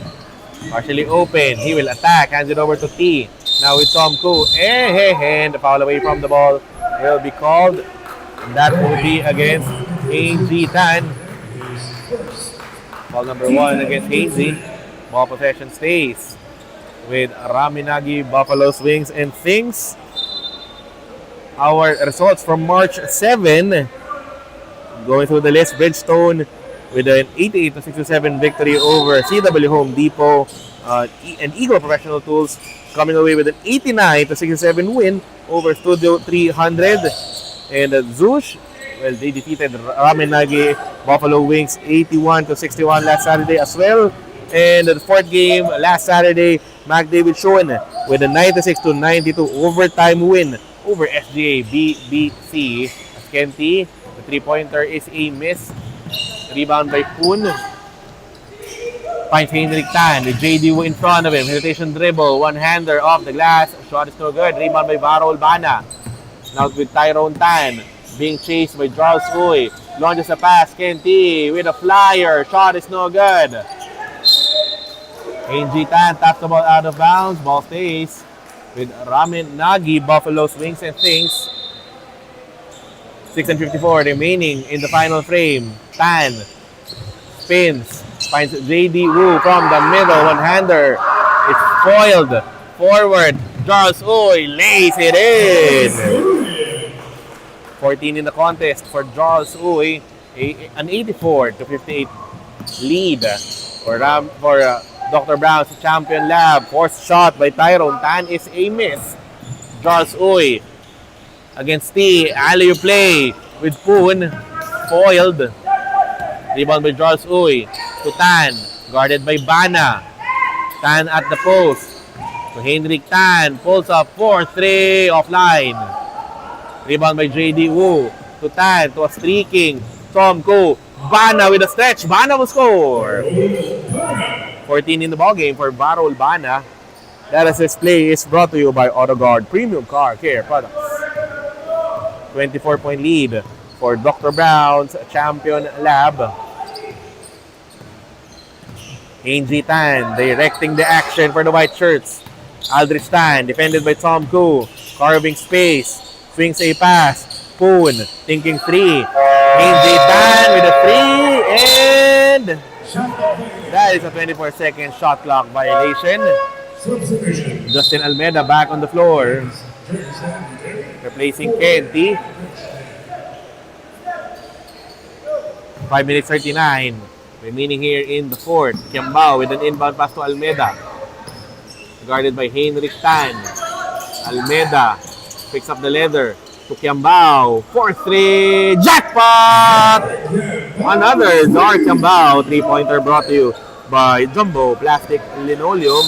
Partially open. He will attack. Hands it over to T. Now with Tom Koo. And the foul away from the ball will be called. And that will be against Henji Tan. Ball number 1 against Henji. Ball possession stays with Ramen Nagi, Buffalo Swings and Things. Our results from March 7. Going through the list, Bridgestone with an 88-67 victory over CW Home Depot and Eagle Professional Tools, coming away with an 89-67 win over Studio 300. And Zoosh, well, they defeated Ramen Nagi Buffalo Wings 81-61 last Saturday as well. And the fourth game last Saturday, Mac David Schoen with a 96-92 overtime win over SGA BBC. As Kenty, the three-pointer is a miss. Rebound by Poon. Finds Henrik Tan. The JD in front of him. Hesitation dribble. One-hander off the glass. Shot is no good. Rebound by Varol Bana. Now with Tyrone Tan. Being chased by Charles Uy. Launches a pass. Kenty with a flyer. Shot is no good. NG Tan taps the ball out of bounds. Ball stays with Ramen Nagi, Buffalo's Wings and Things. 6:54 remaining in the final frame. Tan spins, finds JD Wu from the middle, one-hander. It's foiled forward. Charles Uy lays it in. 14 in the contest for Charles Uy. An 84-58 lead for Dr. Brown's Champion Lab. Forced shot by Tyrone Tan is a miss. Charles Uy against T. Alley play with Poon. Foiled. Rebound by Charles Uy to Tan. Guarded by Bana. Tan at the post. To Henrik Tan. Pulls up 4-3 offline. Rebound by JD Wu to Tan. To a streaking Tom Koo. Bana with a stretch. Bana will score. 14 in the ballgame for Varol Bana. That assist play is brought to you by AutoGuard Premium Car Care Products. 24-point lead for Dr. Brown's Champion Lab. Angie Tan directing the action for the white shirts. Aldrich Tan defended by Tom Koo. Carving space. Swings a pass. Poon thinking three. Angie Tan with a three. And that is a 24-second shot clock violation. Justin Almeida back on the floor. Replacing Kenty. 5 minutes 39 remaining here in the fourth. Kiambao with an inbound pass to Almeida. Guarded by Henrik Tan. Almeida picks up the leather to Kiambao. 4-3. Jackpot! Another Zar Kiambao three-pointer brought to you by Jumbo Plastic Linoleum.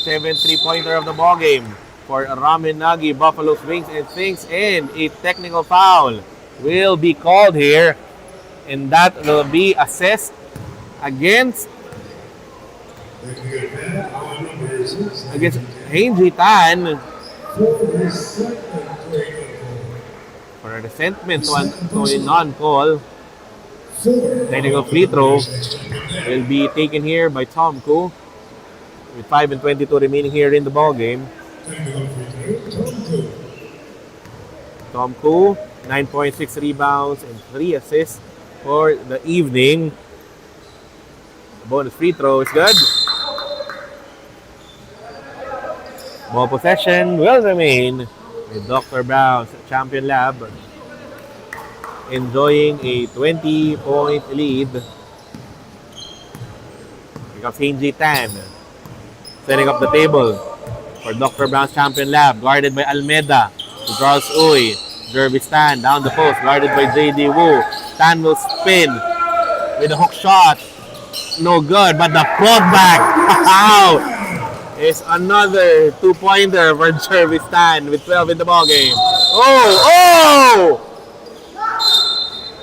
7th three-pointer of the ballgame for Ramen Nagi, Buffalo's Wings and Things. And a technical foul will be called here. And that will be assessed against Henry Tan for a resentment to a non-call. Technical free throw will be taken here by Tom Koo with 5:22 remaining here in the ball game. Tom Koo, 9.6 rebounds and 3 assists for the evening. The bonus free throw is good. Ball possession will remain with Dr. Brown's Champion Lab enjoying a 20-point lead. Here comes Hinji Tan setting up the table for Dr. Brown's Champion Lab, guarded by Almeida to Charles Uy. Jervis Tan down the post, guarded by JD Wu. Tan will spin with a hook shot. No good, but the putback is another two-pointer for Jervis Tan with 12 in the ballgame. Oh!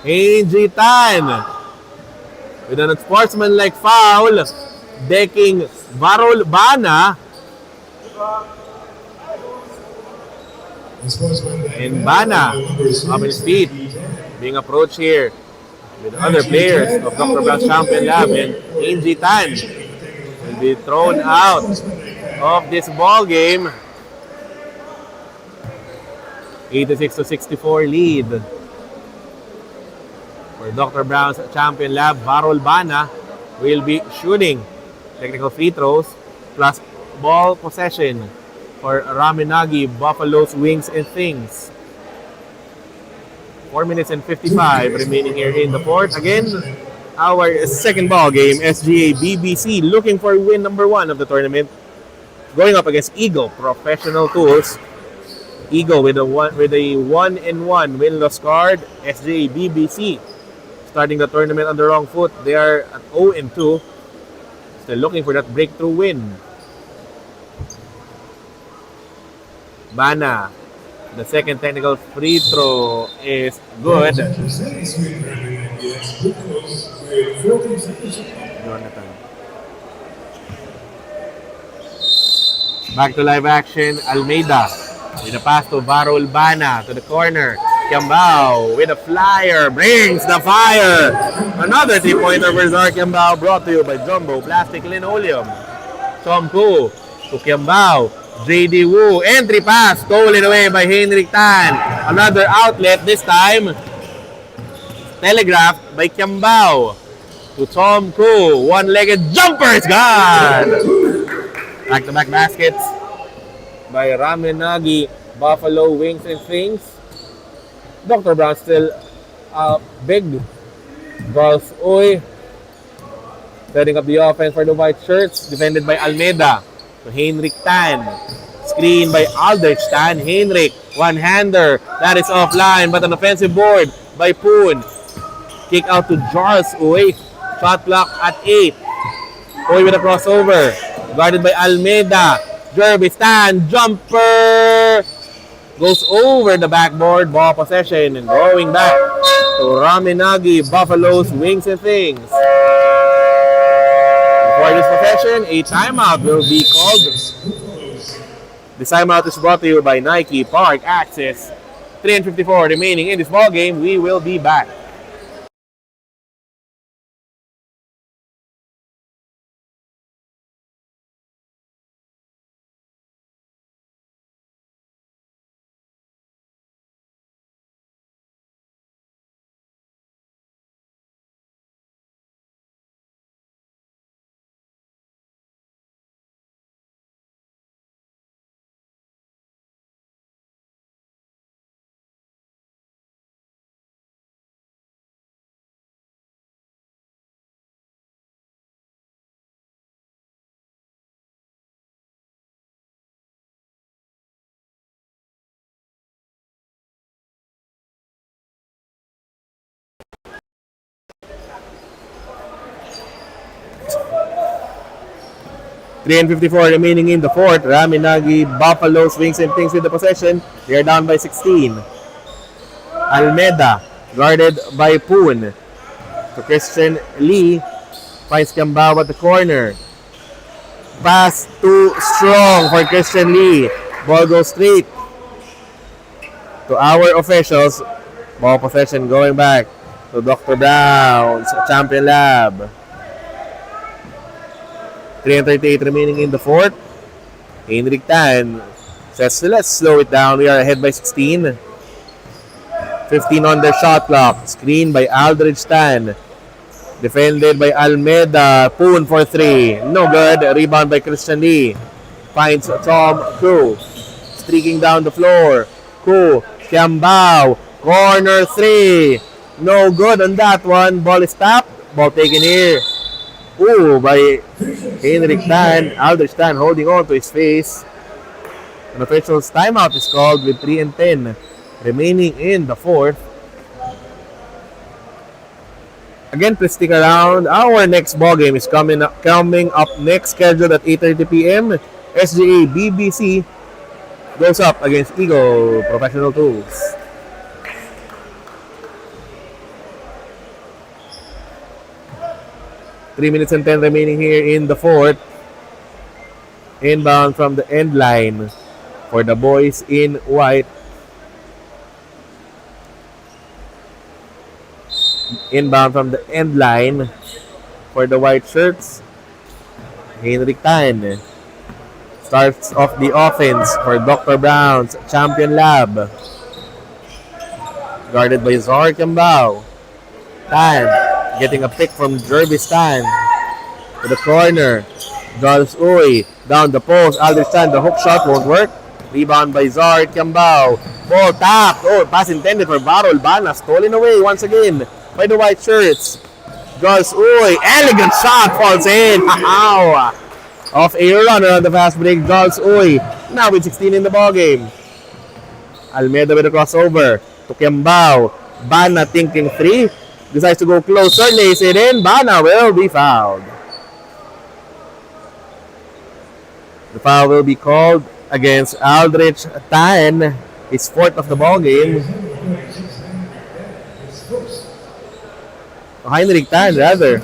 AG Tan with an unsportsmanlike foul, decking Varol Bana. And Bana up his feet, being approached here with other players of Dr. Brown's Champion Lab, and AG Tan will be thrown out of this ball game. 86-64 lead for Dr. Brown's Champion Lab. Varol Bana will be shooting technical free throws plus ball possession for Ramen Nagi, Buffalo's Wings and Things. 4 minutes and 55 remaining here in the fourth. Again, our second ball game, SGA BBC looking for win number 1 of the tournament. Going up against Eagle Professional Tools. Eagle with a 1-1 win-loss card. SGA BBC starting the tournament on the wrong foot. They are at 0-2. Still looking for that breakthrough win. Bana. The second technical free throw is good. Jonathan. Back to live action. Almeida with a pass to Barol Bana to the corner. Kiambao with a flyer brings the fire. Another 3-pointer for Zar Kiambao, brought to you by Jumbo Plastic Linoleum. Tom Koo to Kiambao. JD Wu, entry pass, stolen away by Henrik Tan. Another outlet, this time telegraphed by Kiambao to Tom Koo. One-legged jumper, it's gone! Back-to-back baskets by Ramen, Nagi, Buffalo, Wings and Things. Dr. Brown still big. Golf Uy setting up the offense for the white shirts, defended by Almeida. To Henrik Tan. Screen by Aldrich Tan. Henrik, one-hander. That is offline, but an offensive board by Poon. Kick out to Charles Uy. Shot clock at 8. Uy with a crossover. Guarded by Almeida. Jerby Stan. Jumper. Goes over the backboard. Ball possession. And going back to Raminagi. Buffalo's Wings and Things. For this possession, a timeout will be called. This timeout is brought to you by Nike Park Access. 3:54 remaining in this ball game. We will be back. .354 remaining in the fourth. Raminagi, Buffalo's Wings and Things with the possession. They are down by 16. Almeida, guarded by Poon. To Christian Lee. Finds Kiambao at the corner. Pass too strong for Christian Lee. Ball goes straight to our officials. Ball possession going back to Dr. Brown's Champion Lab. 3:38 remaining in the fourth. Henrik Tan says, let's slow it down. We are ahead by 16. 15 on the shot clock. Screen by Aldrich Tan. Defended by Almeida. Poon for 3. No good. Rebound by Christian Lee. Finds Tom Koo. Streaking down the floor. Koo. Kiambao. Corner 3. No good on that one. Ball is tapped. Ball taken here. Ooh, by Henrik Tan. Aldrich Tan holding on to his face. An official's timeout is called with 3:10 remaining in the fourth. Again, please stick around. Our next ball game is coming up next, scheduled at 8:30 p.m. SGA BBC goes up against Eagle Professional Tools. 3 minutes and 10 remaining here in the fourth. Inbound from the end line for the boys in white. Inbound from the end line for the white shirts. Henrik Tan starts off the offense for Dr. Brown's Champion Lab. Guarded by Zar Kiambao. Tan getting a pick from Jerby Stan to the corner. Charles Uy down the post. Aldrich Stan, the hook shot won't work. Rebound by Zar Kiambao. Ball tapped. Oh, pass intended for Barol Bana. Stolen away once again by the white shirts. Draws, uy, elegant shot, falls in. Wow! Off a runner on the fast break, draws, uy. Now with 16 in the ball game. Almeida with a crossover to Kiambao. Bana thinking 3. Decides to go closer, lays it in. Bana will be fouled. The foul will be called against Aldrich Tan, his 4th of the ball game. Heinrich Tan, rather.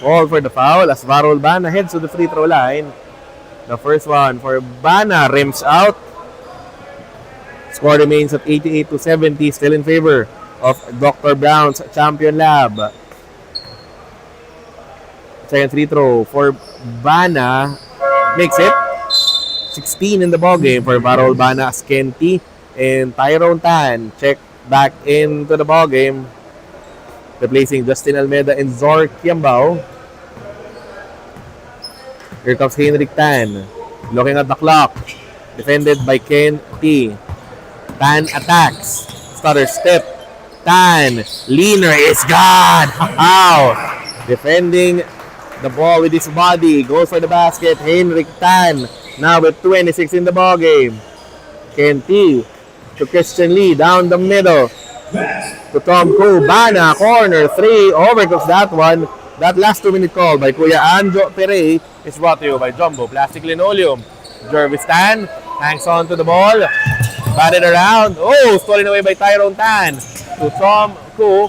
Called for the foul as Varol Bana heads to the free throw line. The first one for Bana rims out. Score remains at 88-70, still in favor of Dr. Brown's Champion Lab. Second free throw for Bana. Makes it. 16 in the ball game for Varol Bana, Askenty, and Tyrone Tan. Check back into the ball game. Replacing Justin Almeida and Zor Kiambao. Here comes Henrik Tan. Looking at the clock. Defended by Ken T. Tan attacks. Stutter step. Tan. Leaner is gone. How? Defending the ball with his body. Goes for the basket. Henrik Tan. Now with 26 in the ball game. Ken T. To Christian Lee. Down the middle. To Tom Koo. Bana. Corner 3. Overcooks that one. That last 2-minute call by Kuya Anjo Perey is brought to you by Jumbo Plastic Linoleum. Jervis Tan hangs on to the ball. Batted around. Oh, stolen away by Tyrone Tan. To Tom Koo.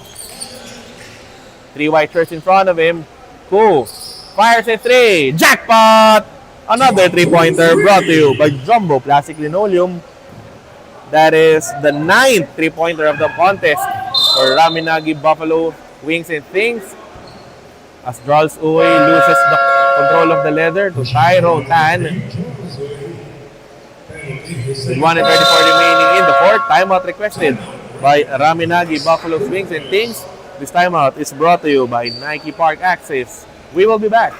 3 white shirts in front of him. Koo fires a 3. Jackpot! Another 3-pointer brought to you by Jumbo Plastic Linoleum. That is the 9th 3-pointer of the contest for Ramen, Nagi, Buffalo Wings and Things. As Charles Uwe loses the control of the leather to Tyrone Tan. With 1:34 remaining in the fourth, timeout requested by Ramen, Nagi, Buffalo Wings and Things. This timeout is brought to you by Nike Park Access. We will be back.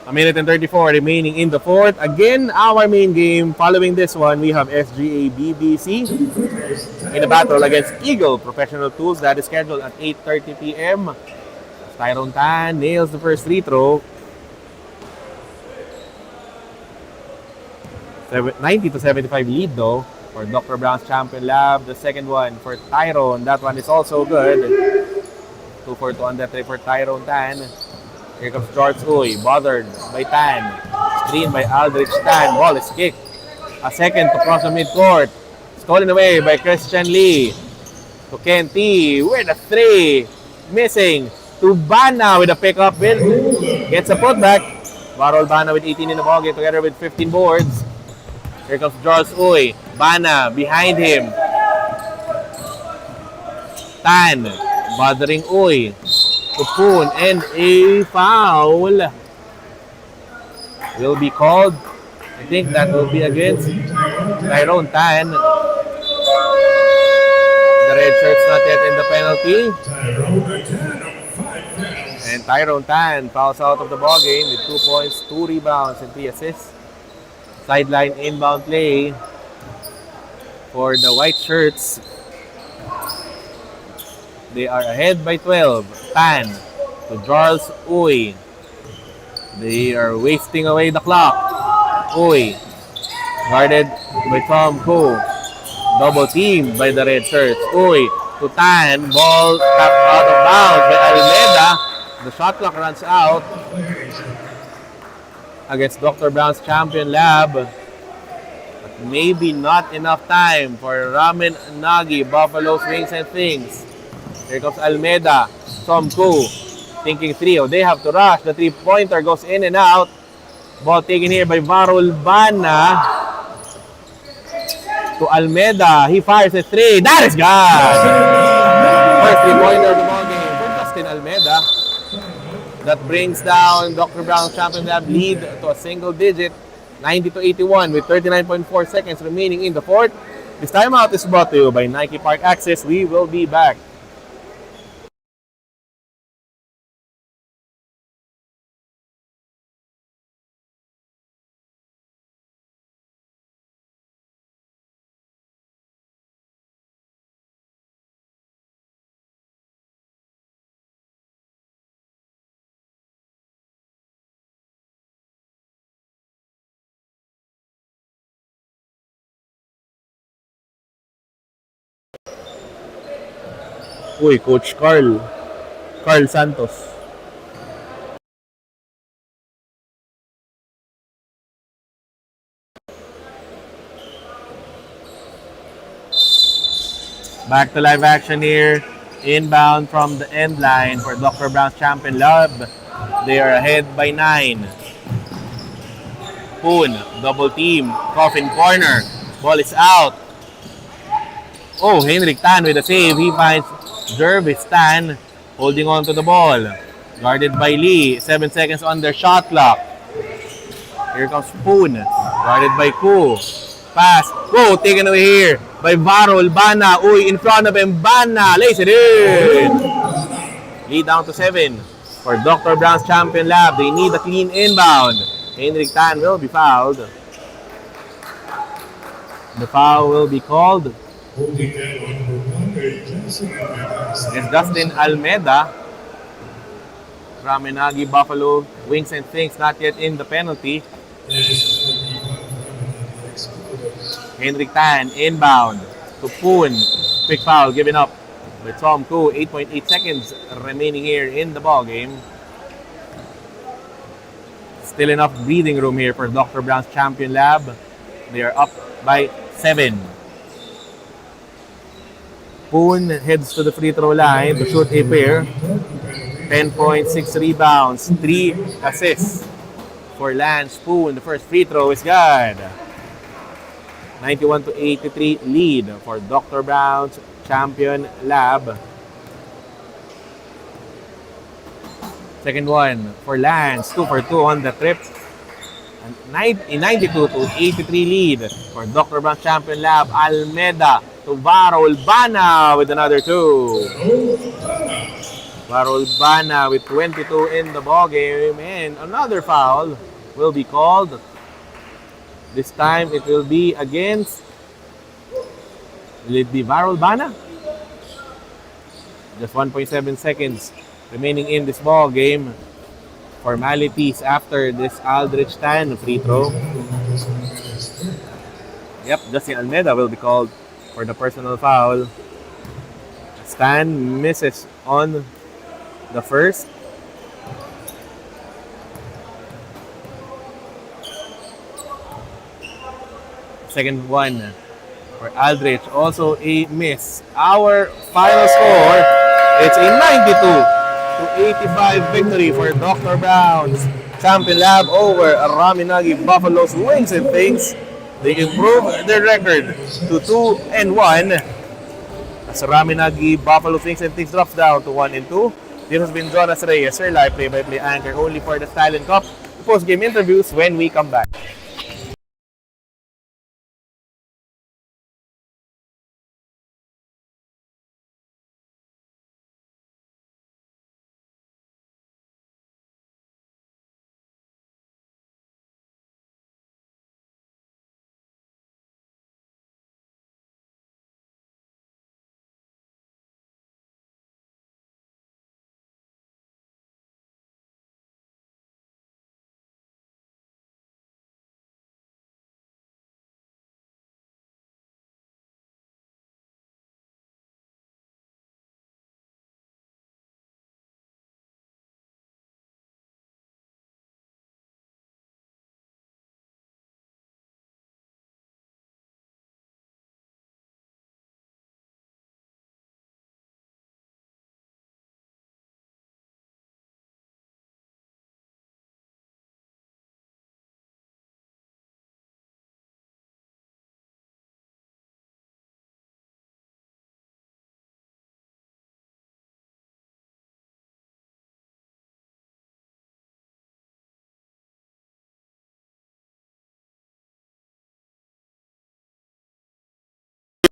A minute and 34 remaining in the fourth. Again, our main game. Following this one, we have SGA BBC in a battle against Eagle Professional Tools. That is scheduled at 8:30 p.m. Tyrone Tan nails the first free throw. 90-75 lead though for Dr. Brown's Champion Lab. The second one for Tyrone. That one is also good. 2 for 2 on that tray for Tyrone Tan. Here comes George Uy, bothered by Tan. Screen by Aldrich Tan. Ball is kicked. A second to cross the midcourt. Stolen away by Christian Lee. To Ken T with a 3. Missing. To Bana with a pickup. Gets a putback. Varol Bana with 18 in the ballgame together with 15 boards. Here comes George Uy. Bana behind him. Tan bothering Uy. Kupun and a foul will be called. I think that will be against Tyrone Tan. The red shirt's not yet in the penalty. And Tyrone Tan fouls out of the ball game with 2 points, 2 rebounds, and 3 assists. Sideline inbound play for the white shirts. They are ahead by 12. Tan to Charles Uy. They are wasting away the clock. Uy guarded by Tom Koo. Double teamed by the red shirts. Uy to Tan. Ball tapped out of bounds by Almeida. The shot clock runs out against Dr. Brown's Champion Lab. But maybe not enough time for Ramen, Nagi, Buffalo Wings and Things. Here comes Almeida. Tom Koo thinking 3. Oh, they have to rush. The 3-pointer goes in and out. Ball taken here by Varol Bana. to Almeida. He fires a three. That is good! First three-pointer of the ball game for Justin Almeida. That brings down Dr. Brown's Champion Lab lead to a single digit, 90-81 with 39.4 seconds remaining in the fourth. This timeout is brought to you by Nike Park Access. We will be back. Uy, Coach Carl Santos. Back to live action here. Inbound from the end line for Dr. Brown's Champion Lab. They are ahead by 9. Poon, double team, coffin corner. Ball is out. Oh, Henrik Tan with a save. He finds Jervis Tan holding on to the ball. Guarded by Lee. 7 seconds on their shot clock. Here comes Poon. Guarded by Ku. Pass. Whoa, taken away here by Varol. Bana. Uy, in front of him. Bana. Lays it in. Lead down to 7 for Dr. Brown's Champion Lab. They need a clean inbound. Henrik Tan will be fouled. The foul will be called. It's Justin Almeida. Ramen, Nagi, Buffalo, Wings and Things not yet in the penalty. Henrik Tan inbound to Poon. Quick foul given up by Tom Koo. 8.8 seconds remaining here in the ball game. Still enough breathing room here for Dr. Brown's Champion Lab. They are up by 7. Poon heads to the free throw line to shoot a pair. 10.6 rebounds, 3 assists for Lance Poon. The first free throw is good. 91-83 lead for Dr. Brown's Champion Lab. Second one for Lance, 2 for 2 on the trip. A 92-83 lead for Dr. Brown's Champion Lab. Almeida to Varol Bana with another 2. Varol Bana with 22 in the ball game, and another foul will be called. This time it will be against. Will it be Varol Bana? Just 1.7 seconds remaining in this ball game. Formalities after this Aldrich Tan free throw. Yep, Justin Almeida will be called for the personal foul. Stan misses on the first. Second one for Aldrich, also a miss. Our final score, it's a 92-85 victory for Dr. Brown's Champion Lab over Ramen, Nagi, Buffalo's Wings and Things. They improve their record to 2-1 as Ramen, Nagi, Buffalo's Wings and Things drops down to 1-2. This has been Jonas Reyes, your live play-by-play anchor only for the Stallion Cup. Post-game interviews when we come back.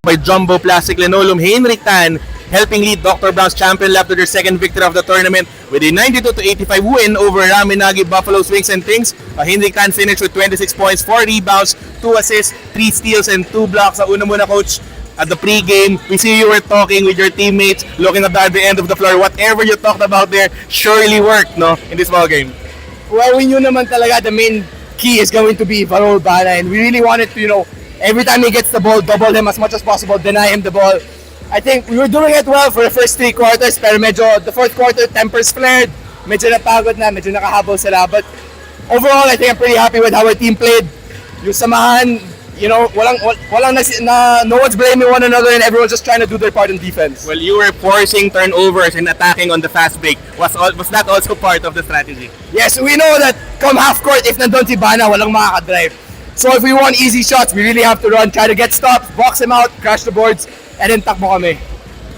by Jumbo Plastic Linoleum. Heinrich Tan helping lead Dr. Brown's champion lap to their second victory of the tournament with a 92-85 win over Ramen, Nagi, Buffalo Swings and Things. Heinrich Tan finished with 26 points, 4 rebounds, 2 assists, 3 steals, and 2 blocks. Una muna, Coach, at the pre-game, we see you were talking with your teammates, looking at the end of the floor. Whatever you talked about there surely worked, no, in this ball game. Well, we knew naman talaga the main key is going to be Varol Bana, and we really wanted to, every time he gets the ball, double him as much as possible, deny him the ball. I think we were doing it well for the first 3 quarters, pero medyo the fourth quarter, tempers flared, medyo napagod na, medyo nakahabol sila. But overall, I think I'm pretty happy with how our team played. Yung samahan, no one's blaming one another and everyone's just trying to do their part in defense. Well, you were forcing turnovers and attacking on the fast break. Was that also part of the strategy? Yes, we know that come half court, if nandun si Bana, walang makakadrive. So if we want easy shots, we really have to run, try to get stops, box him out, crash the boards, and then takbo kami.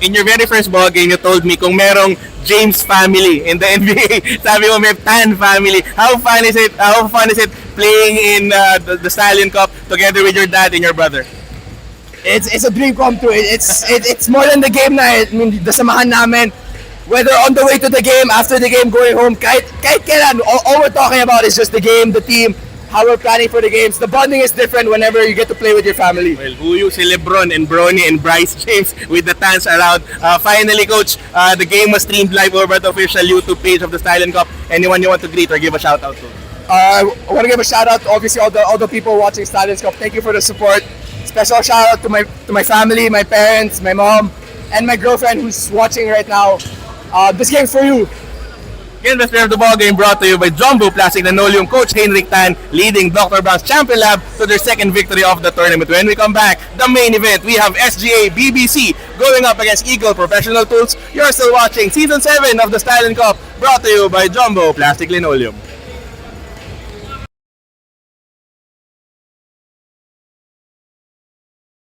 In your very first ball game, you told me kung merong James family in the NBA. Sabi mo may Tan family. How fun is it? How fun is it playing in the Stallion Cup together with your dad and your brother? It's a dream come true. It's more than the game na. I mean, the samahan namin, whether on the way to the game, after the game, going home, kahit kailan, all we're talking about is just the game, the team, how we're planning for the games. The bonding is different whenever you get to play with your family. Well, Huyu, si Lebron and Bronny and Bryce James with the Tans around. Finally, Coach, the game was streamed live over the official YouTube page of the Stallion Cup. Anyone you want to greet or give a shout out to? I want to give a shout out to obviously all the people watching Stallion Cup. Thank you for the support. Special shout out to my family, my parents, my mom, and my girlfriend who's watching right now. This game's for you. Again, best player of the ball game brought to you by Jumbo Plastic Linoleum. Coach Heinrich Tan leading Dr. Brown's champion lab to their second victory of the tournament. When we come back, the main event, we have SGA BBC going up against Eagle Professional Tools. You're still watching Season 7 of the Stallion Cup, brought to you by Jumbo Plastic Linoleum.